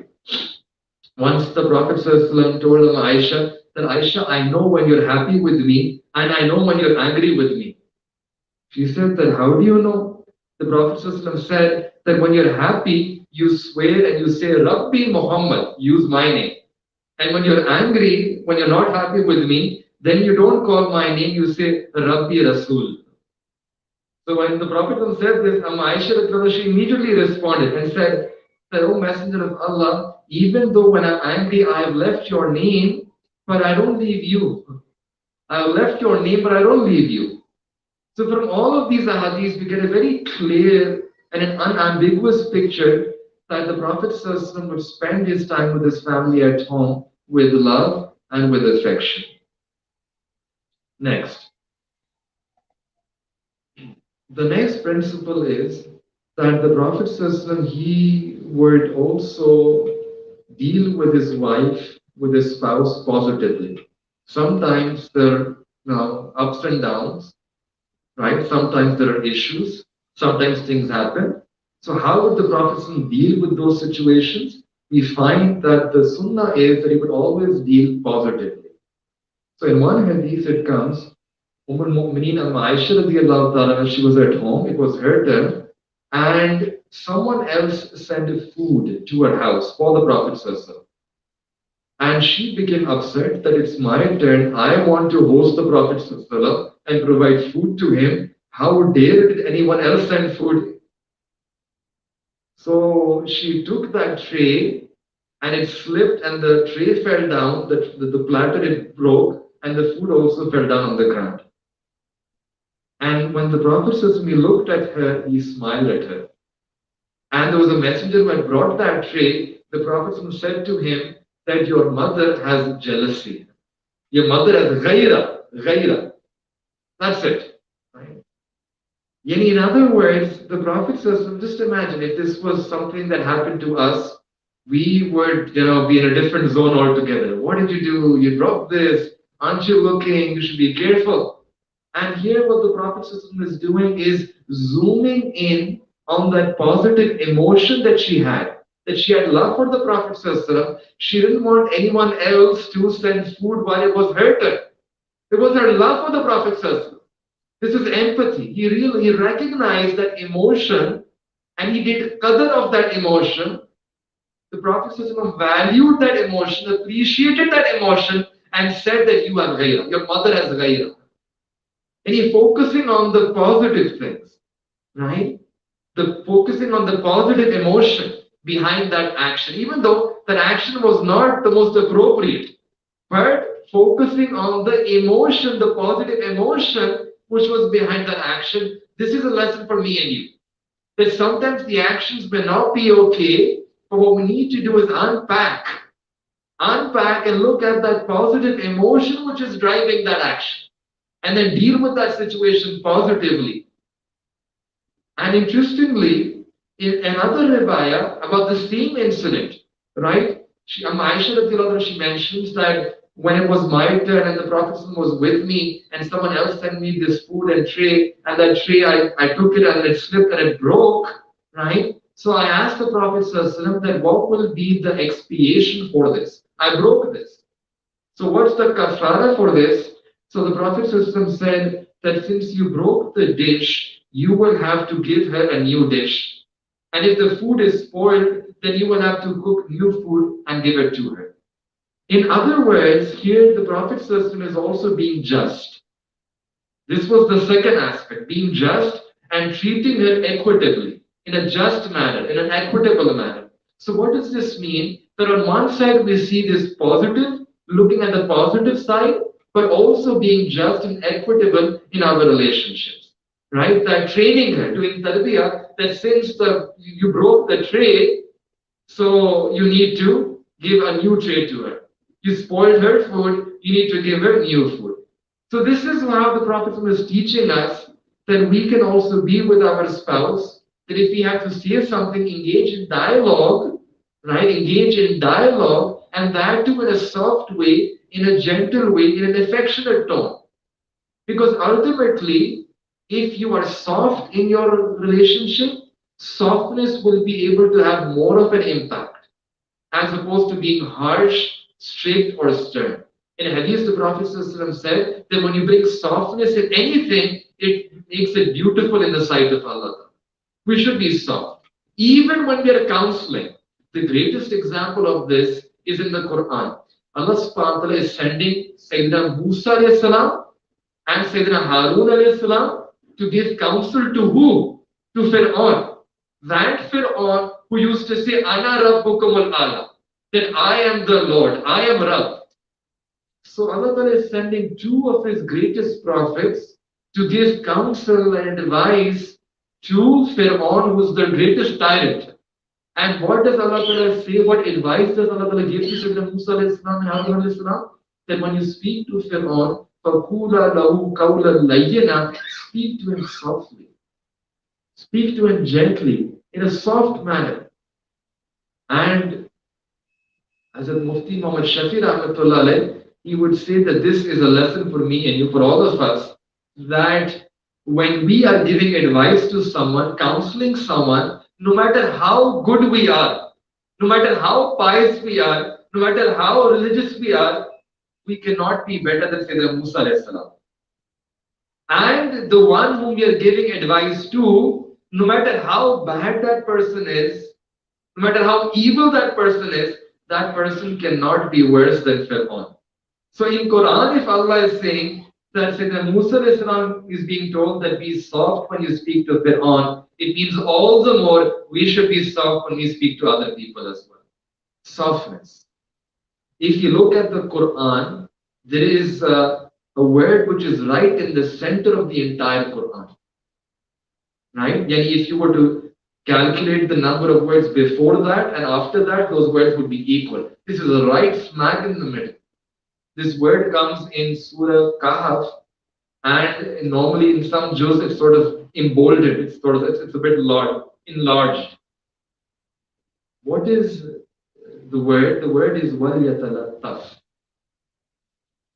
Once the Prophet ﷺ told Aisha that Aisha, I know when you're happy with me and I know when you're angry with me. She said that, how do you know? The Prophet ﷺ said that when you're happy, you swear and you say, Rabbi Muhammad, use my name. And when you're angry, when you're not happy with me, then you don't call my name, you say Rabbi Rasul. So when the Prophet said this, Aisha, she immediately responded and said, O Messenger of Allah, even though when I'm angry, I have left your name, but I don't leave you. I have left your name, but I don't leave you. So from all of these ahadiths, we get a very clear and an unambiguous picture that the Prophet ﷺ would spend his time with his family at home with love and with affection. Next. The next principle is that the Prophet ﷺ, he would also deal with his wife, with his spouse positively. Sometimes there are ups and downs, right? Sometimes there are issues, sometimes things happen. So, how would the Prophet ﷺ deal with those situations? We find that the sunnah is that he would always deal positively. So, in one hadith, it comes Mu'mineen Aisha radiallahu ta'ala, she was at home, it was her turn, and someone else sent food to her house for the Prophet. And she became upset that it's my turn, I want to host the Prophet and provide food to him. How dare did anyone else send food? So she took that tray and it slipped and the tray fell down, the platter it broke, and the food also fell down on the ground. And when the Prophet looked at her, he smiled at her. And there was a messenger who had brought that tray. The Prophet said to him that your mother has jealousy. Your mother has ghaira. That's it. Right? In other words, the Prophet says, just imagine if this was something that happened to us, we would, be in a different zone altogether. What did you do? You dropped this. Aren't you looking? You should be careful. And here what the Prophet is doing is zooming in on that positive emotion that she had love for the Prophet. She didn't want anyone else to send food while it was her turn. It was her love for the Prophet. This is empathy. He recognized that emotion and he did qadr of that emotion. The Prophet valued that emotion, appreciated that emotion, and said that you have ghaira. Your mother has ghaira. And he's focusing on the positive things, right? The focusing on the positive emotion behind that action, even though that action was not the most appropriate, but focusing on the emotion, the positive emotion which was behind that action. This is a lesson for me and you. That sometimes the actions may not be okay, but what we need to do is unpack and look at that positive emotion which is driving that action and then deal with that situation positively. And interestingly, in another riwayah about the same incident, right? Aisha, she mentions that when it was my turn and the Prophet was with me and someone else sent me this food and tray, and that tray I took it and it slipped and it broke, right? So I asked the Prophet that what will be the expiation for this? I broke this. So what's the kafara for this? So the Prophet said that since you broke the dish, you will have to give her a new dish. And if the food is spoiled, then you will have to cook new food and give it to her. In other words, here the Prophet is also being just. This was the second aspect, being just and treating her equitably, in a just manner, in an equitable manner. So what does this mean? That on one side we see this positive, looking at the positive side, but also being just and equitable in our relationships. Right? That training her, doing tarbiyah, that since you broke the tray, so you need to give a new tray to her. You spoiled her food, you need to give her new food. So this is how the Prophet is teaching us that we can also be with our spouse, that if we have to say something, engage in dialogue, right? Engage in dialogue, and that too in a soft way, in a gentle way, in an affectionate tone. Because ultimately, if you are soft in your relationship, softness will be able to have more of an impact as opposed to being harsh, strict, or stern. In Hadith, the Prophet ﷺ said that when you bring softness in anything, it makes it beautiful in the sight of Allah. We should be soft. Even when we are counseling, the greatest example of this is in the Quran. Allah subhanahu wa ta'ala is sending Sayyidina Musa alayhi salam and Sayyidina Harun alayhi salam to give counsel to who? To Fir'aun. That Fir'aun who used to say, Ana Rabbukum al-Ala, that I am the Lord, I am Rabb. So Allah Ta'ala is sending two of His greatest prophets to give counsel and advice to Fir'aun, who is the greatest tyrant. And what does Allah Ta'ala say? What advice does Allah Ta'ala give to Sayyidina Musa alayhi salam and Harun alayhi salam? That when you speak to Fir'aun, فَقُولَا لَهُ قَوْلًا لَيِّنًا, speak to him softly. Speak to him gently, in a soft manner. And as a Mufti Muhammad Shafi Rahmatullah alayh, he would say that this is a lesson for me and you, for all of us, that when we are giving advice to someone, counseling someone, no matter how good we are, no matter how pious we are, no matter how religious we are, we cannot be better than Sayyidina Musa alayhi salam. And the one whom we are giving advice to, no matter how bad that person is, no matter how evil that person cannot be worse than Fir'aun. So in Quran, if Allah is saying that Sayyidina Musa alayhi salam is being told that be soft when you speak to Fir'aun, it means all the more we should be soft when we speak to other people as well. Softness. If you look at the Quran, there is a word which is right in the center of the entire Quran. Right? Yani if you were to calculate the number of words before that and after that, those words would be equal. This is right smack in the middle. This word comes in Surah Kahf, and normally in some juz it's sort of emboldened. It's a bit enlarged. What is the word? The word is waliyatalattaf.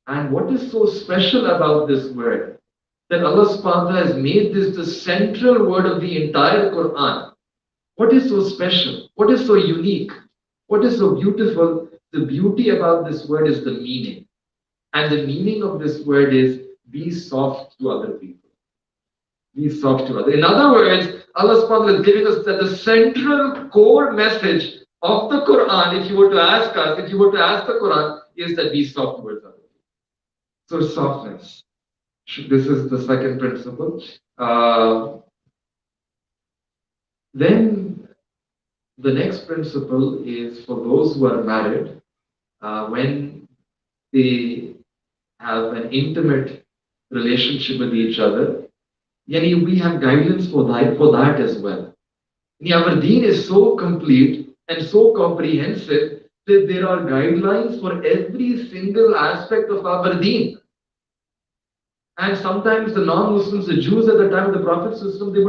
And what is so special about this word? That Allah subhanahu wa ta'ala has made this the central word of the entire Quran. What is so special? What is so unique? What is so beautiful? The beauty about this word is the meaning. And the meaning of this word is be soft to other people. Be soft to others. In other words, Allah subhanahu wa ta'ala is giving us that the central core message of the Quran, if you were to ask the Quran, is that be soft towards others. So softness. This is the second principle. Then the next principle is for those who are married, when they have an intimate relationship with each other, yani we have guidance for that as well. Our deen is so complete and so comprehensive that there are guidelines for every single aspect of our deen. And sometimes the non-Muslims, the Jews at the time of the Prophet's system, they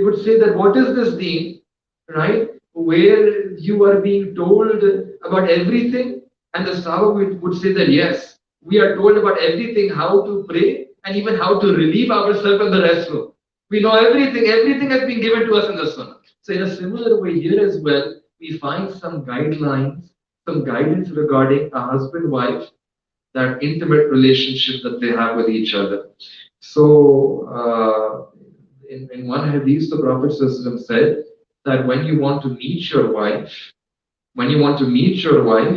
would say that what is this deen, right? Where you are being told about everything, and the Sahaba would say that yes, we are told about everything, how to pray, and even how to relieve ourselves in the restroom. We know everything. Everything has been given to us in the Sunnah. So in a similar way here as well, we find some guidelines, some guidance regarding a husband-wife, that intimate relationship that they have with each other. So in one hadith, the Prophet said that when you want to meet your wife,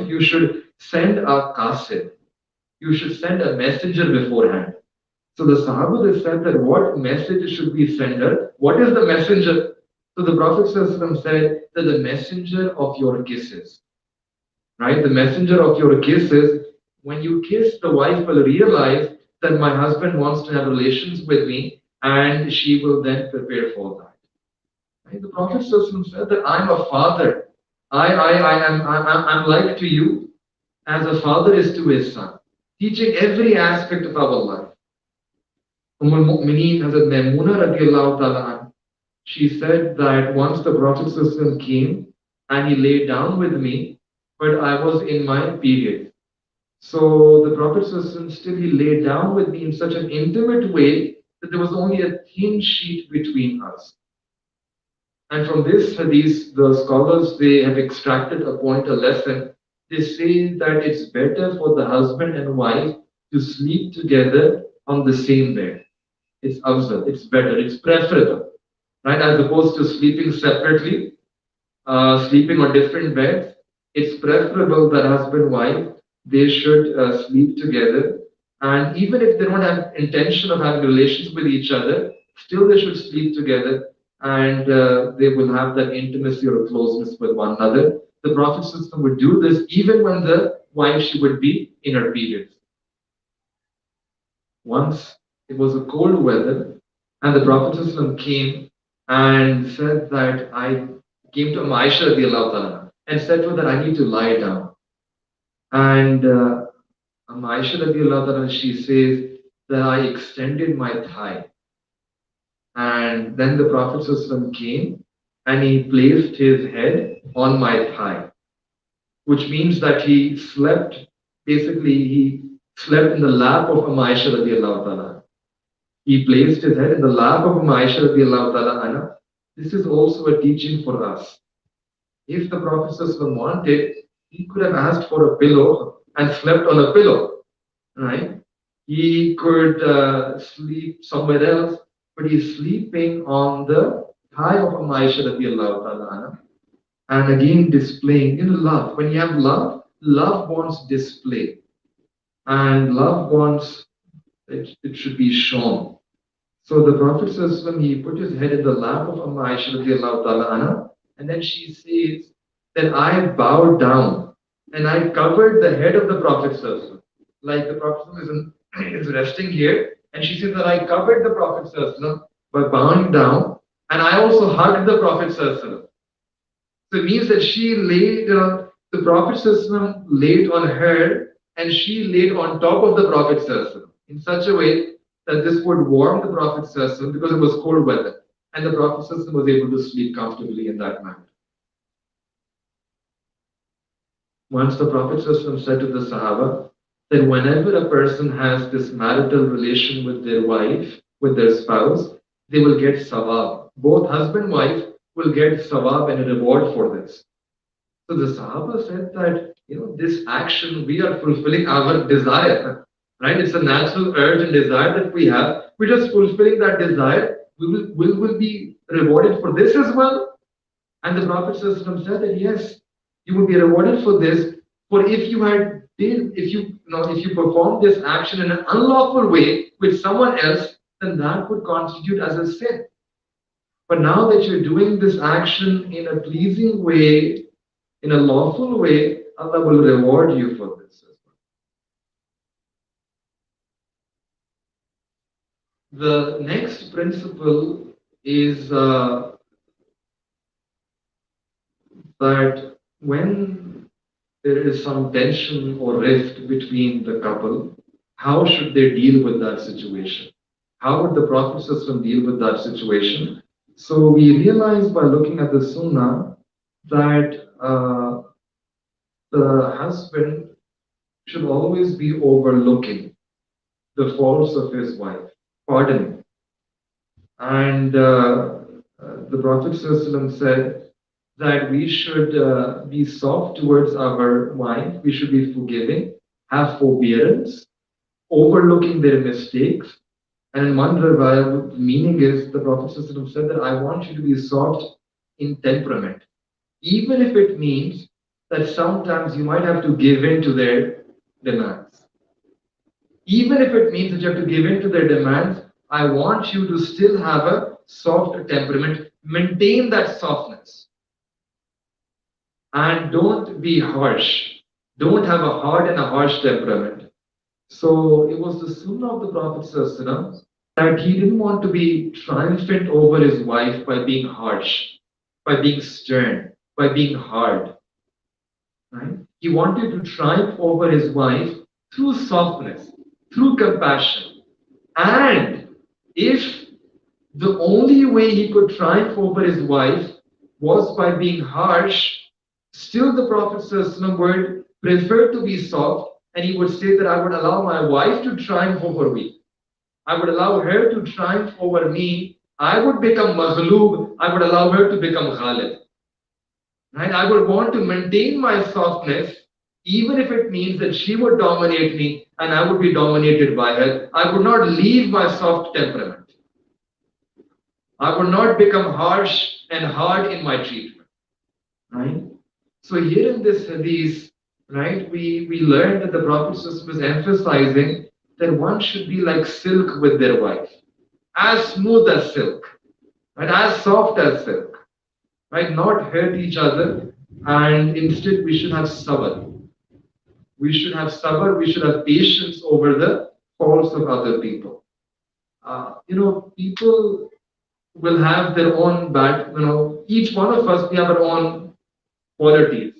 you should send a qasid. You should send a messenger beforehand. So the Sahaba they said that what message should we send her? What is the messenger? So the Prophet said that the messenger of your kisses, right? The messenger of your kisses, When you kiss, the wife will realize that my husband wants to have relations with me, and she will then prepare for that. Right? The Prophet ﷺ said that I'm a father. I'm like to you as a father is to his son, teaching every aspect of our life. Al-Mu'mineen Hazrat Maimuna radiallahu ta'ala anha, she said that once the Prophet ﷺ came and he lay down with me, but I was in my period. So the Prophet ﷺ still he lay down with me in such an intimate way that there was only a thin sheet between us. And from this hadith, the scholars they have extracted a point, a lesson. They say that it's better for the husband and wife to sleep together on the same bed. It's afdal, it's better, it's preferable, right? As opposed to sleeping separately, sleeping on different beds. It's preferable that husband wife they should sleep together, and even if they don't have intention of having relations with each other, still they should sleep together, and they will have that intimacy or closeness with one another. The Prophet system would do this even when the wife she would be in her periods. Once it was a cold weather, and the Prophet ﷺ came and said that I came to Aisha radiallahu ta'ala and said to her that I need to lie down. And Aisha radiallahu ta'ala, she says that I extended my thigh. And then the Prophet ﷺ came and he placed his head on my thigh, which means that he slept, basically, he slept in the lap of Aisha radiallahu ta'ala. He placed his head in the lap of Aisha radiallahu ta'ala anha. This is also a teaching for us. If the Prophet ﷺ wanted, he could have asked for a pillow and slept on a pillow, right? He could sleep somewhere else, but he's sleeping on the thigh of Aisha radiallahu ta'ala anha. And again displaying, love. When you have love, love wants display. And love wants, it should be shown. So the Prophet says when he put his head in the lap of Aisha radiallahu ta'ala anha, and then she says that I bowed down and I covered the head of the Prophet sallallahu, like the Prophet is resting here, and she says that I covered the Prophet sallallahu by bowing down, and I also hugged the Prophet sallallahu. So it means that she laid, the Prophet sallallahu laid on her, and she laid on top of the Prophet sallallahu in such a way that this would warm the Prophet ﷺ because it was cold weather, and the Prophet ﷺ was able to sleep comfortably in that manner. Once the Prophet ﷺ said to the Sahaba that whenever a person has this marital relation with their wife, with their spouse, they will get sawab. Both husband and wife will get sawab and a reward for this. So the Sahaba said that, this action, we are fulfilling our desire. Right? It's a natural urge and desire that we have. We're just fulfilling that desire. We will be rewarded for this as well. And the Prophet said that yes, you will be rewarded for this. For if you perform this action in an unlawful way with someone else, then that would constitute as a sin. But now that you're doing this action in a pleasing way, in a lawful way, Allah will reward you for this. The next principle is that when there is some tension or rift between the couple, how should they deal with that situation? How would the Prophet ﷺ deal with that situation? So we realize by looking at the Sunnah that the husband should always be overlooking the faults of his wife, pardoning. And the Prophet ﷺ said that we should be soft towards our wife, we should be forgiving, have forbearance, overlooking their mistakes. And in one riwayah, the meaning is the Prophet ﷺ said that I want you to be soft in temperament, even if it means that sometimes you might have to give in to their demands. Even if it means that you have to give in to their demands, I want you to still have a soft temperament. Maintain that softness. And don't be harsh. Don't have a hard and a harsh temperament. So it was the sunnah of the Prophet ﷺ that he didn't want to be triumphant over his wife by being harsh, by being stern, by being hard. Right? He wanted to triumph over his wife through softness, through compassion. And if the only way he could triumph over his wife was by being harsh, still the Prophet ﷺ would prefer to be soft, and he would say that I would allow my wife to triumph over me. I would allow her to triumph over me. I would become maghloob. I would allow her to become ghalib. Right? I would want to maintain my softness, even if it means that she would dominate me and I would be dominated by her. I would not leave my soft temperament. I would not become harsh and hard in my treatment. Right? So here in this hadith, right, we learn that the Prophet was emphasizing that one should be like silk with their wife, as smooth as silk, right, as soft as silk, right, not hurt each other, and instead we should have sabr. We should have sabr, we should have patience over the faults of other people. People will have their own bad, each one of us, we have our own qualities.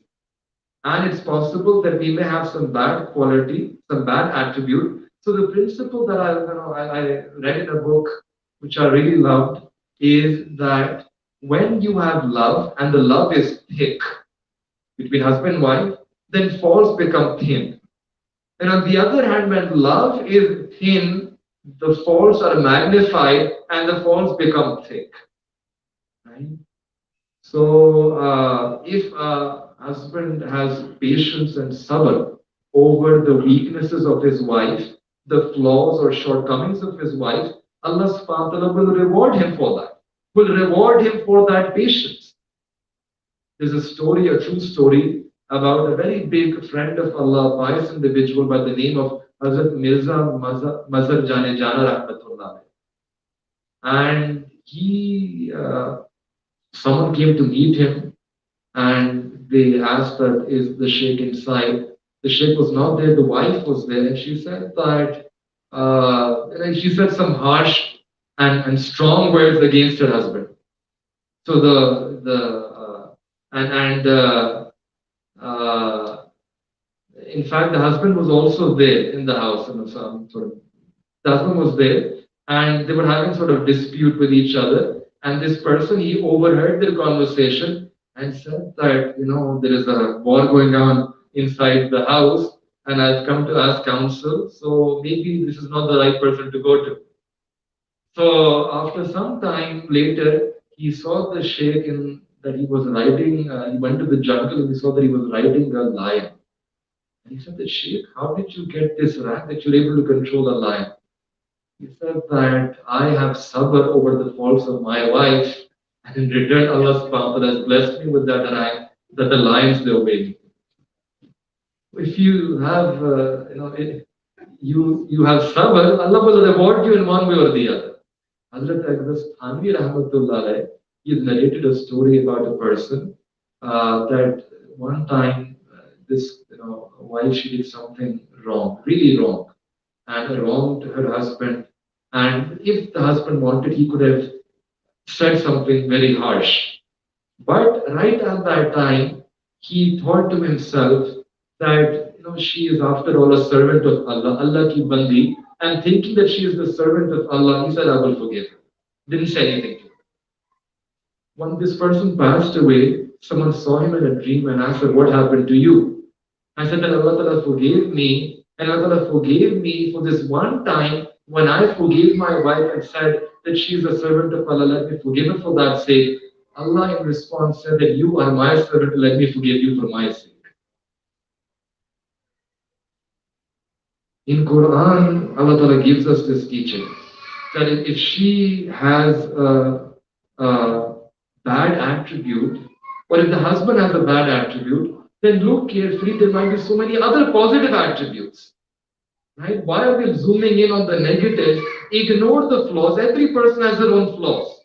And it's possible that we may have some bad quality, some bad attribute. So the principle that I read in a book, which I really loved, is that when you have love and the love is thick between husband and wife, then faults become thin. And on the other hand, when love is thin, the faults are magnified and the faults become thick. Right? So, if a husband has patience and sabr over the weaknesses of his wife, the flaws or shortcomings of his wife, Allah subhanahu wa ta'ala will reward him for that, will reward him for that patience. There's a story, a true story, about a very big friend of Allah, pious individual by the name of Hazrat Mirza Mazhar Jane Jana Rahmatullah. And someone came to meet him and they asked that is the sheikh inside. The sheikh was not there, the wife was there, and she said that she said some harsh and strong words against her husband. So uh, in fact the husband was also there in the house, some sort of the husband was there, and they were having sort of dispute with each other. And this person, he overheard their conversation and said that, there is a war going on inside the house, and I've come to ask counsel, so maybe this is not the right person to go to. So after some time later, he saw the sheikh that he was riding, he went to the jungle and he saw that he was riding a lion. And he said, the sheikh, how did you get this rank that you're able to control a lion? He said that I have sabr over the faults of my wife, and in return, Allah subhanahu wa ta'ala has blessed me with that rank that the lions they obey me. If you have, you have sabr, Allah will reward you in one way or the other. Hazrat Agdas Thanvi Rahmatullah, he narrated a story about a person that one time this wife she did something wrong, really wrong, and wronged her husband. And if the husband wanted, he could have said something very harsh. But right at that time, he thought to himself that she is after all a servant of Allah, Allah ki bandi, and thinking that she is the servant of Allah, he said, I will forgive her. Didn't say anything to her. When this person passed away, someone saw him in a dream and asked her, what happened to you? I said that Allah Ta'ala forgave me, and Allah Ta'ala forgave me for this one time when I forgave my wife and said that she is a servant of Allah, let me forgive her for that sake. Allah in response said that you are my servant, let me forgive you for my sake. In Quran, Allah Ta'ala gives us this teaching that if she has a bad attribute, or if the husband has a bad attribute, then look carefully, there might be so many other positive attributes. Right? Why are we zooming in on the negative? Ignore the flaws. Every person has their own flaws.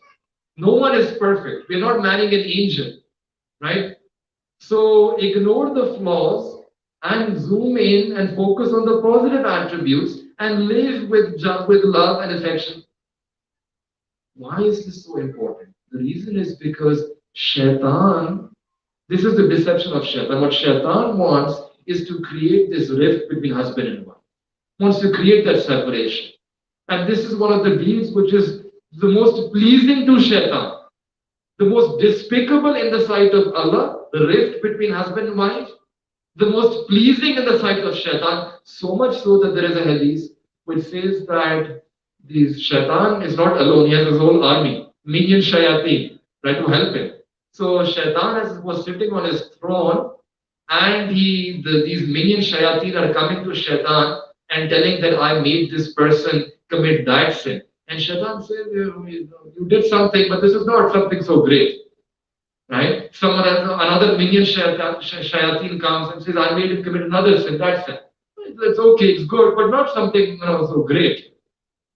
No one is perfect. We're not marrying an angel. Right? So ignore the flaws and zoom in and focus on the positive attributes and live with love and affection. Why is this so important? The reason is because shaitan, this is the deception of shaitan. What shaitan wants is to create this rift between husband and wife, wants to create that separation. And this is one of the deeds which is the most pleasing to shaitan, the most despicable in the sight of Allah, the rift between husband and wife, the most pleasing in the sight of shaitan, so much so that there is a hadith which says that this shaitan is not alone, he has his whole army, minion shayateen, right, to help him. So shaitan was sitting on his throne and these minion shayateen are coming to shaitan and telling that I made this person commit that sin. And shaitan says, you did something, but this is not something so great. Right? Someone else, another minion shayateen comes and says, I made him commit another sin, that sin. It's okay, it's good, but not something so great.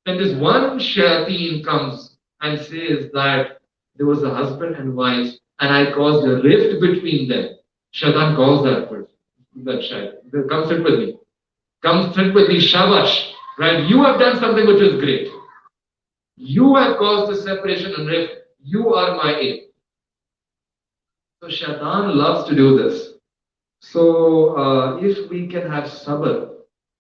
Then this one shayateen comes and says that there was a husband and wife, and I caused a rift between them. Shaitan calls that person, that shayateen. Come sit with me. Come sit with me, shabash. Right? You have done something which is great. You have caused the separation and rift. You are my aid. So shaitan loves to do this. So if we can have sabr,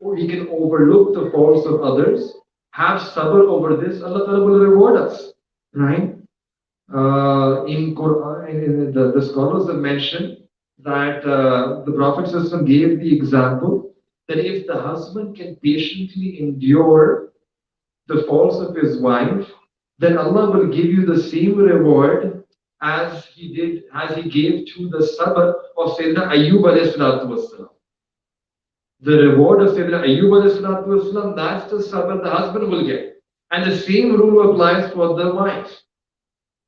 or we can overlook the faults of others, have sabr over this, Allah Ta'ala will reward us. Right? In Quran, the scholars have mentioned that the Prophet ﷺ gave the example that if the husband can patiently endure the faults of his wife, then Allah will give you the same reward as he gave to the sabr of Sayyidina Ayyub alayhi salatu wasalam. The reward of Sayyidina Ayyub alayhi salatu wasalam, that's the sabr the husband will get. And the same rule applies for the wife.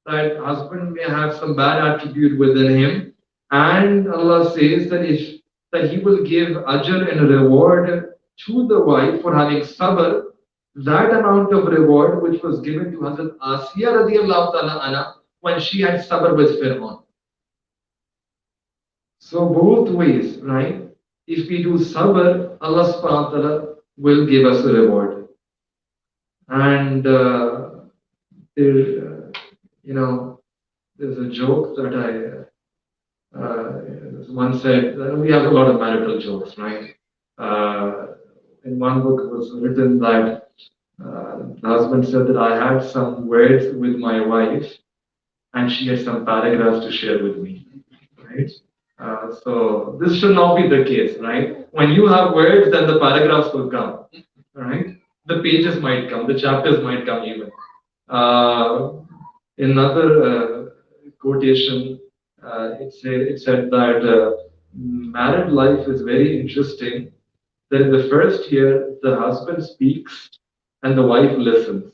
That husband may have some bad attribute within him, and Allah says that He will give ajr and reward to the wife for having sabr, that amount of reward which was given to Hazrat Asiya radiallahu ta'ala anha when she had sabr with Fir'aun. So both ways, right? If we do sabr, Allah subhanahu wa ta'ala will give us a reward. And there's a joke that one said, we have a lot of marital jokes, right? In one book it was written that the husband said that I had some words with my wife and she had some paragraphs to share with me, right? So this should not be the case, right? When you have words, then the paragraphs will come, right? The pages might come, the chapters might come even. Another quotation, it said that married life is very interesting. That in the first year, the husband speaks and the wife listens.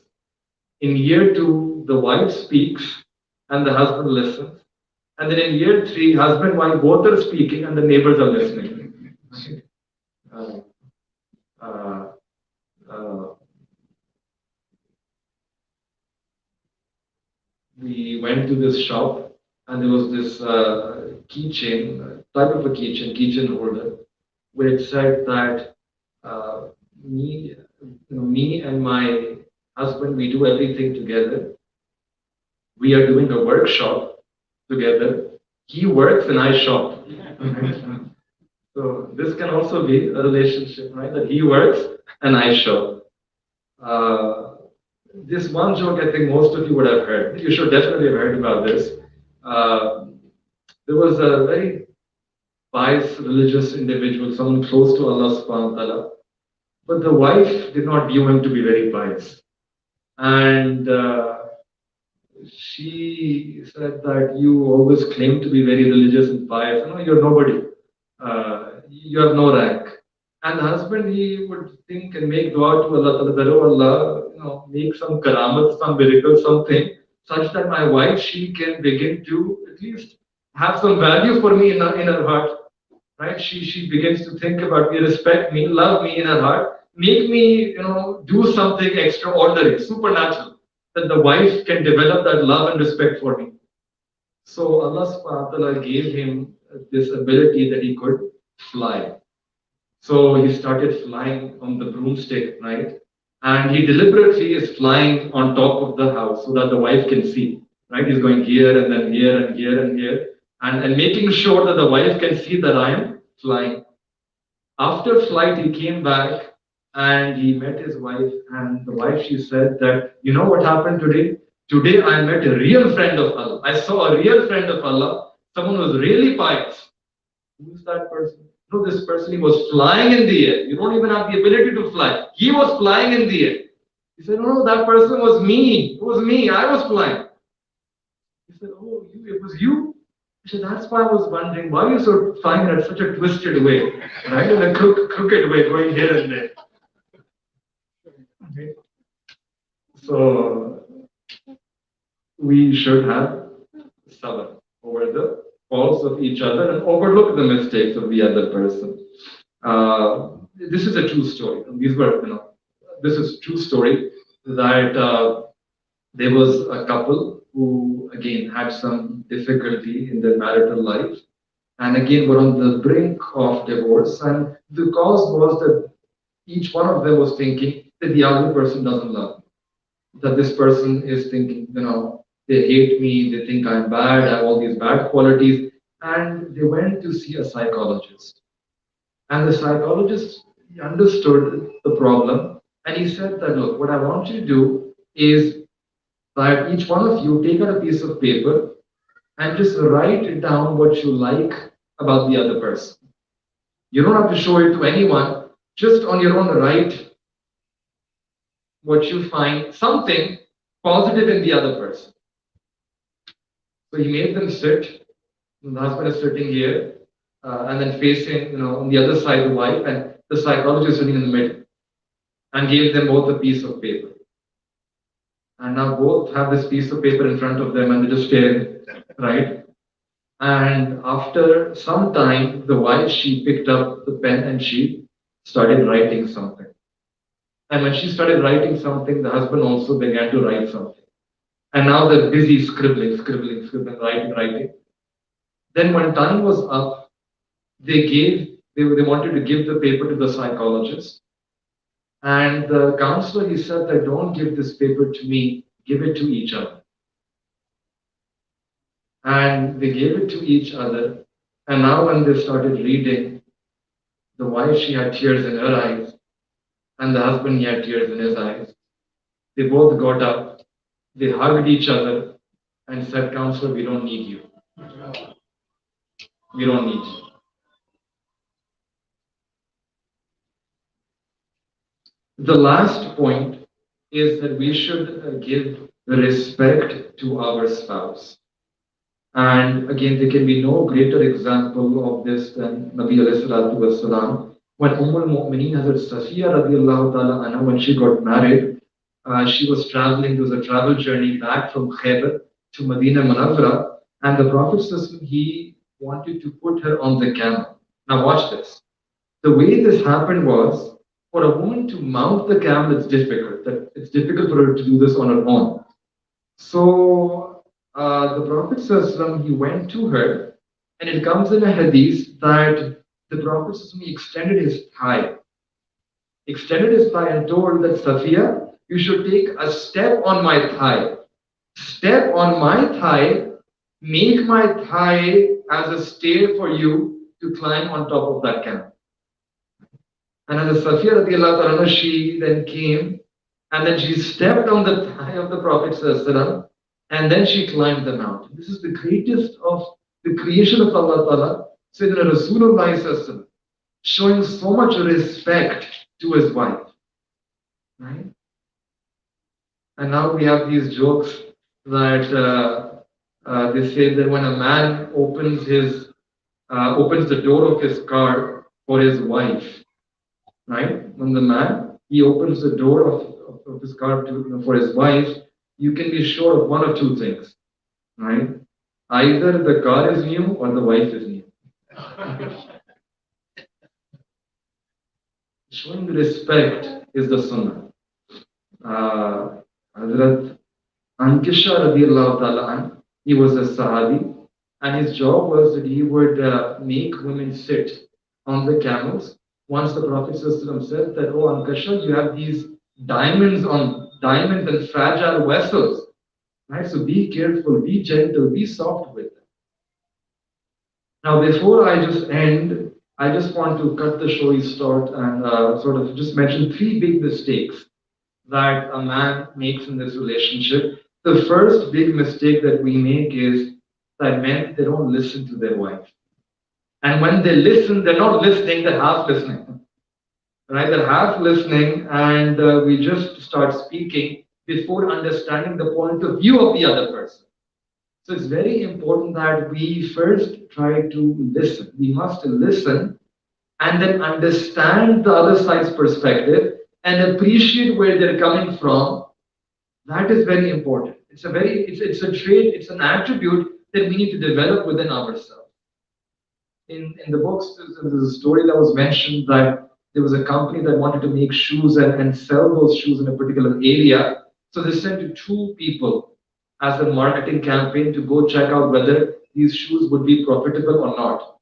In year 2, the wife speaks and the husband listens. And then in year 3, husband and wife both are speaking and the neighbors are listening. We went to this shop and there was this keychain, type of a keychain holder, where it said that me and my husband, we do everything together. We are doing a workshop together. He works and I shop. So this can also be a relationship, right? That he works and I shop. This one joke I think most of you would have heard. You should definitely have heard about this. There was a very pious religious individual, someone close to Allah subhanahu wa ta'ala, but the wife did not view him to be very pious. And she said that you always claim to be very religious and pious. No, you're nobody. You have no rank. And the husband, he would think and make dua to Allah, that, oh Allah, make some karamat, some miracle, something, such that my wife, she can begin to at least have some value for me in her heart. Right? She begins to think about me, respect me, love me in her heart, make me, do something extraordinary, supernatural, that the wife can develop that love and respect for me. So Allah subhanahu wa ta'ala gave him this ability that he could fly. So he started flying on the broomstick, right? And he deliberately is flying on top of the house so that the wife can see, right? He's going here and then here and here and here, and making sure that the wife can see that I am flying. After flight, he came back and he met his wife, and the wife, she said that, you know what happened today? Today I met a real friend of Allah. I saw a real friend of Allah, someone who was really pious. Who's that person? No, this person, he was flying in the air. You don't even have the ability to fly. He was flying in the air. He said, no, that person was me. It was me. I was flying. He said, oh, you, it was you? He said, that's why I was wondering why you so flying at such a twisted way, right? In a crooked way, going here and there. Okay. So we should have sabr over the faults of each other and overlook the mistakes of the other person. This is a true story. These were, this is true story that there was a couple who again had some difficulty in their marital life, and again were on the brink of divorce. And the cause was that each one of them was thinking that the other person doesn't love me, that this person is thinking, they hate me, they think I'm bad, I have all these bad qualities. And they went to see a psychologist. And the psychologist understood the problem, and he said that, look, what I want you to do is that each one of you take out a piece of paper and just write down what you like about the other person. You don't have to show it to anyone, just on your own write what you find something positive in the other person. So he made them sit. The husband is sitting here, and then facing, on the other side the wife, and the psychologist sitting in the middle, and gave them both a piece of paper. And now both have this piece of paper in front of them, and they're just staring, right? And after some time, the wife, she picked up the pen and she started writing something. And when she started writing something, the husband also began to write something. And now they're busy scribbling, writing. Then when time was up, they wanted to give the paper to the psychologist. And the counselor, he said that don't give this paper to me, give it to each other. And they gave it to each other. And now when they started reading, the wife, she had tears in her eyes, and the husband, he had tears in his eyes. They both got up, they hugged each other and said, counselor, we don't need you. We don't need you. The last point is that we should give respect to our spouse. And again, there can be no greater example of this than Nabi alayhi salatu wasalam. When al-Mu'mineen Hazrat Safiya radiallahu ta'ala anha, when she got married, she was traveling, there was a travel journey back from Khaybar to Medina Munawwara, and the Prophet he wanted to put her on the camel. Now watch this. The way this happened was, for a woman to mount the camel, it's difficult. It's difficult for her to do this on her own. So the Prophet he went to her, and it comes in a hadith that the Prophet he extended his thigh. Extended his thigh and told that Safiya, you should take a step on my thigh. Step on my thigh, make my thigh as a stair for you to climb on top of that camel. And as Safiya radiallahu ta'ala, she then came, and then she stepped on the thigh of the Prophet sallallahu, and then she climbed the mountain. This is the greatest of the creation of Allah ta'ala, Sayyidina Rasulullah sallallahu, showing so much respect to his wife. Right? And now we have these jokes that they say that when a man opens the door of his car for his wife, right? When the man he opens the door of his car for his wife, you can be sure of one of two things, right? Either the car is new or the wife is new. Showing respect is the Sunnah. Hazrat Ankisha radiallahu ta'ala, he was a Sahabi, and his job was that he would make women sit on the camels Once the Prophet ﷺ said that, oh Ankasha, you have these diamonds and fragile vessels. Right? So be careful, be gentle, be soft with them. Now, before I just end, I just want to cut the showy short and sort of just mention three big mistakes that a man makes in this relationship. The first big mistake that we make is that men, they don't listen to their wife. And when they listen, they're not listening, they're half listening. Right? They're half listening, and we just start speaking before understanding the point of view of the other person. So it's very important that we first try to listen. We must listen and then understand the other side's perspective and appreciate where they're coming from. That is very important. It's a trait, it's an attribute that we need to develop within ourselves. In the books, there's a story that was mentioned that there was a company that wanted to make shoes and sell those shoes in a particular area. So they sent two people as a marketing campaign to go check out whether these shoes would be profitable or not.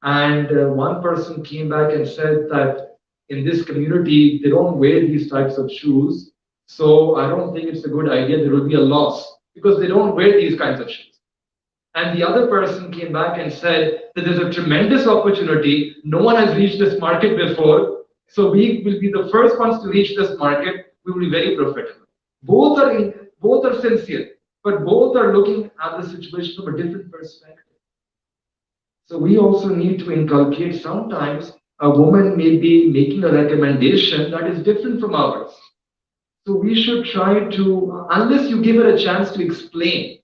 And one person came back and said that in this community, they don't wear these types of shoes. So I don't think it's a good idea. There will be a loss because they don't wear these kinds of shoes. And the other person came back and said that there's a tremendous opportunity. No one has reached this market before. So we will be the first ones to reach this market. We will be very profitable. Both are sincere, but both are looking at the situation from a different perspective. So we also need to inculcate sometimes a woman may be making a recommendation that is different from ours. So we should try to, unless you give her a chance to explain,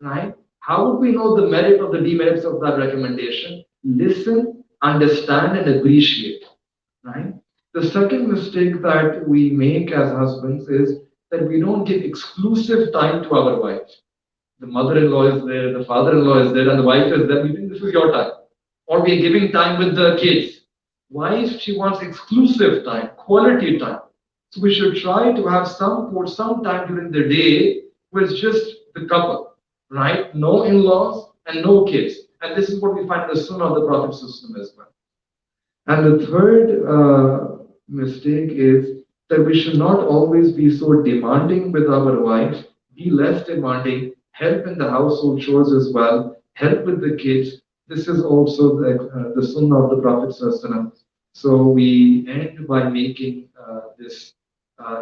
right? How would we know the merit or the demerits of that recommendation? Listen, understand, and appreciate, right? The second mistake that we make as husbands is that we don't give exclusive time to our wives. The mother-in-law is there, the father-in-law is there, and the wife is there. We think this is your time. Or we are giving time with the kids. Wife, she wants exclusive time, quality time. So we should try to have some time during the day where it's just the couple, right? No in-laws and no kids. And this is what we find in the Sunnah of the Prophet system as well. And the third mistake is that we should not always be so demanding with our wife, be less demanding, help in the household chores as well, help with the kids. This is also the Sunnah of the Prophet. So we end by making this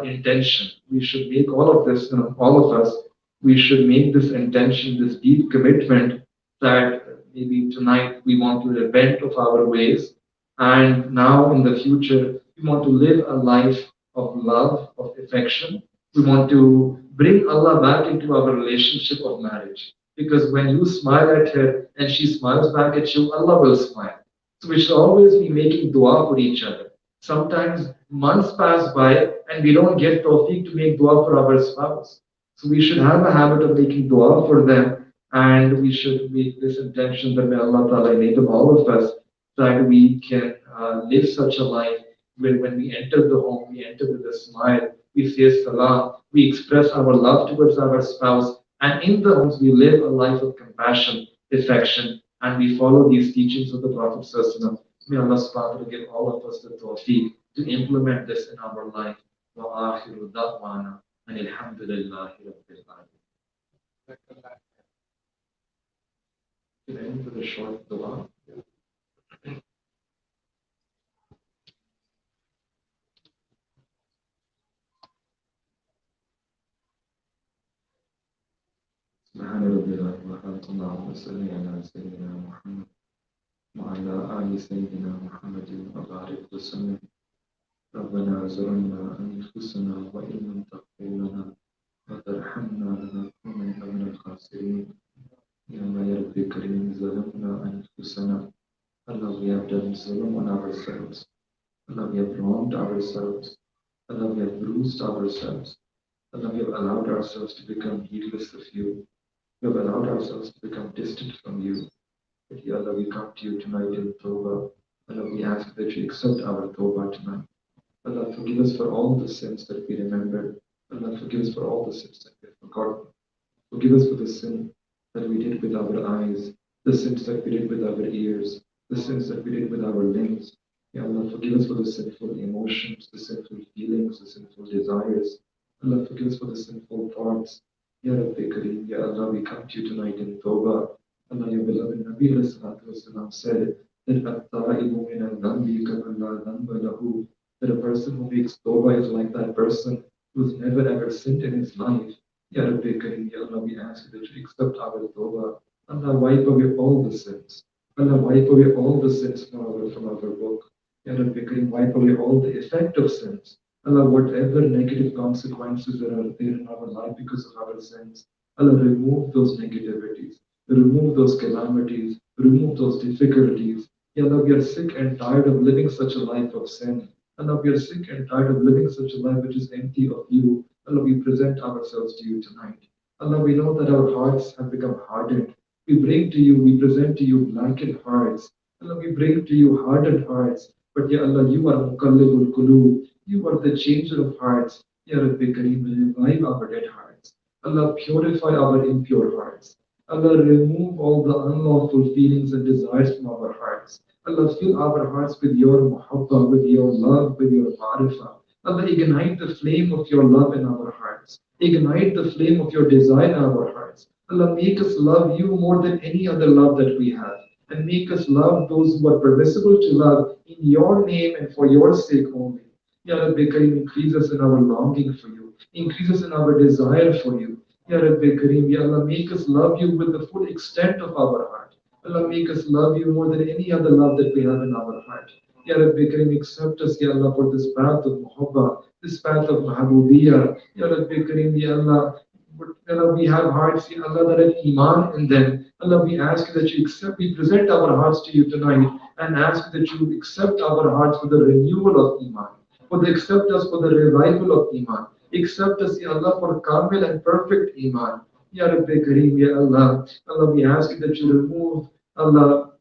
intention. We should make all of this, all of us, we should make this intention, this deep commitment that maybe tonight we want to repent of our ways. And now in the future, we want to live a life of love, of affection. We want to bring Allah back into our relationship of marriage. Because when you smile at her and she smiles back at you, Allah will smile. So we should always be making dua for each other. Sometimes months pass by and we don't get tawfiq to make dua for our spouse. So we should have a habit of making dua for them, and we should make this intention that may Allah Ta'ala enable all of us that we can live such a life where when we enter the home, we enter with a smile, we say salam, we express our love towards our spouse, and in the homes we live a life of compassion, affection, and we follow these teachings of the Prophet. May Allah subhanahu wa ta'ala give all of us the tawfiq to implement this in our life. Wa akhiru da'wana and alhamdulillahi rabbil alamin. Can I end with a short dua? سبحان ربي الأعلى اللهم صل على سيدنا محمد وعلى آل سيدنا محمد وبارك وسلم. ربنا ظلمنا أنفسنا وإن لم تغفر لنا وترحمنا لنكونن من الخاسرين. يا رب كريم ظلمنا أنفسنا. Allah, we have done zulm on ourselves. Allah, we have wronged ourselves. Allah, we have bruised ourselves. Allah, we have allowed ourselves to become heedless of you. We have allowed ourselves to become distant from you. But Ya Allah, we come to you tonight in Tawbah. Allah, we ask that you accept our Tawbah tonight. Allah, forgive us for all the sins that we remembered. Allah, forgive us for all the sins that we have forgotten. Forgive us for the sin that we did with our eyes, the sins that we did with our ears, the sins that we did with our limbs. Ya Allah, forgive us for the sinful emotions, the sinful feelings, the sinful desires. Allah, forgive us for the sinful thoughts. Ya Rabbi Kareem, Ya Allah, we come to you tonight in Tawbah. Allah, your beloved Nabi alayhi salatu wasalam said that at-ta'ibu min al-dhanbi kaman la dhanba lahu, that a person who makes Tawbah is like that person who's never ever sinned in his life. Ya Rabbi Kareem, Ya Allah, we ask you that you accept our Tawbah. Allah, wipe away all the sins. Allah, wipe away all the sins from our book. Ya Rabbi Kareem, wipe away all the effect of sins. Allah, whatever negative consequences that are there in our life because of our sins, Allah, remove those negativities, remove those calamities, remove those difficulties. Ya Allah, we are sick and tired of living such a life of sin. Allah, we are sick and tired of living such a life which is empty of you. Allah, we present ourselves to you tonight. Allah, we know that our hearts have become hardened. We bring to you, we present to you blackened hearts. Allah, we bring to you hardened hearts. But Ya Allah, you are Muqallibul Qulub. You are the changer of hearts. Ya Rabbi Kareem, revive our dead hearts. Allah, purify our impure hearts. Allah, remove all the unlawful feelings and desires from our hearts. Allah, fill our hearts with your muhabba, with your love, with your ma'rifah. Allah, ignite the flame of your love in our hearts. Ignite the flame of your desire in our hearts. Allah, make us love you more than any other love that we have. And make us love those who are permissible to love in your name and for your sake only. Ya Rabbi Kareem, increase us in our longing for you. Increase us in our desire for you. Ya Rabbi Kareem, Ya Allah, make us love you with the full extent of our heart. Allah, make us love you more than any other love that we have in our heart. Ya Rabbi Kareem, accept us, Ya Allah, for this path of muhabba, this path of mahabubiyah. Ya Rabbi Kareem, Ya Allah, Allah, we have hearts, Ya Allah, that have iman in them. Allah, we ask that you accept, we present our hearts to you tonight and ask that you accept our hearts for the renewal of iman, for the accept us for the revival of iman. Accept us, Ya Allah, for kamil and perfect iman. Ya Rabbi Kareem, Ya Allah. Allah, we ask you that you remove, Allah,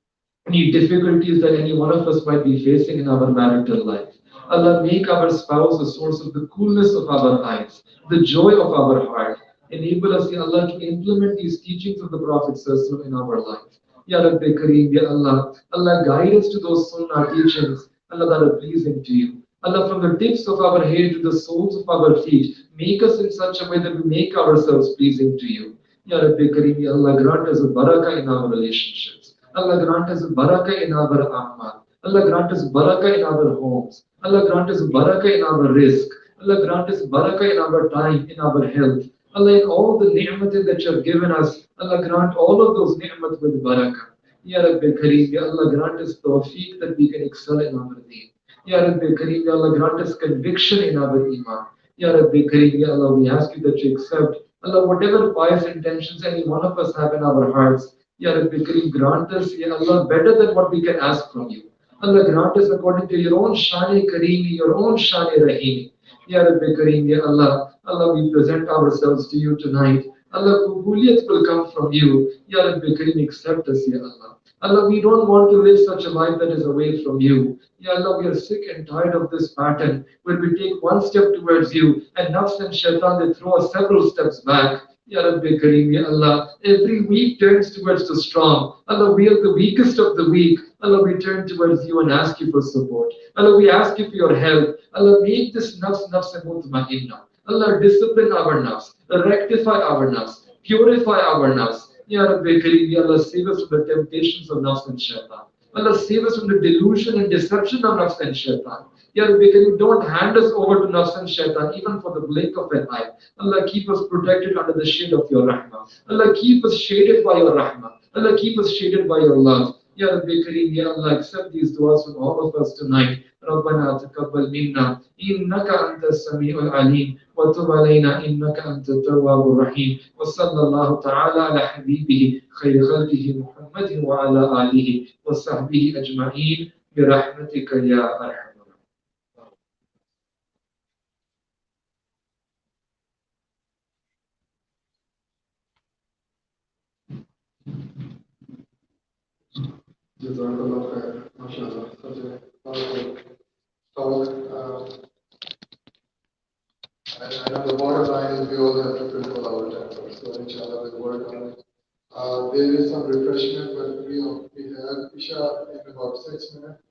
any difficulties that any one of us might be facing in our marital life. Allah, make our spouse a source of the coolness of our eyes, the joy of our heart. Enable us, Ya Allah, to implement these teachings of the Prophet ﷺ in our life. Ya Rabbi Kareem, Ya Allah. Allah, guide us to those sunnah teachings, Allah, that are pleasing to you. Allah, from the tips of our hair to the soles of our feet, make us in such a way that we make ourselves pleasing to you. Ya Rabbi Kareem, Ya Allah, grant us a barakah in our relationships. Allah, grant us barakah in our amal. Allah, grant us barakah in our homes. Allah, grant us barakah in our risk. Allah, grant us barakah in our time, in our health. Allah, in all the ni'mat that you have given us, Allah, grant all of those ni'mat with barakah. Ya Rabbi Kareem, Ya Allah, grant us tawfiq that we can excel in our deen. Ya Rabbi Kareem, Ya Allah, grant us conviction in our iman. Ya Rabbi Kareem, Ya Allah, we ask you that you accept, Allah, whatever pious intentions any one of us have in our hearts, Ya Rabbi Kareem, grant us, Ya Allah, better than what we can ask from you. Allah, grant us according to your own Shani Kareemi, your own Shani Rahimi. Ya Rabbi Kareem, Ya Allah, Allah, we present ourselves to you tonight. Allah, Qubuliyat will come from you. Ya Rabbi Kareem, accept us, Ya Allah. Allah, we don't want to live such a life that is away from you. Ya Allah, we are sick and tired of this pattern where we take one step towards you and nafs and shaitan, they throw us several steps back. Ya Rabbi Kareem, Ya Allah, every weak turns towards the strong. Allah, we are the weakest of the weak. Allah, we turn towards you and ask you for support. Allah, we ask you for your help. Allah, make this nafs and mutma'inna. Allah, discipline our nafs, rectify our nafs, purify our nafs. Ya Rabbi Kareem, Ya Allah, save us from the temptations of nafs and shaitan. Allah, save us from the delusion and deception of nafs and shaitan. Ya Rabbi Kareem, don't hand us over to nafs and shaitan even for the blink of an eye. Allah, keep us protected under the shade of your rahmah. Allah, keep us shaded by your rahmah. Allah, keep us shaded by your love. Ya Rabbi Kareem, Ya Allah, accept these du'as from all of us tonight. ربنا تقبل منا إنك أنت السميع العليم وتب علينا إنك أنت التواب الرحيم وصلى الله تعالى على حبيبه خير خلقه محمد وعلى آله وصحبه أجمعين برحمتك يا أرحم Jazakallah khair. MashaAllah. Such a powerful talk. I know the bottom line is we all have to control our temper. So inshallah we'll work on it. There is some refreshment, but we have Isha in about 6 minutes.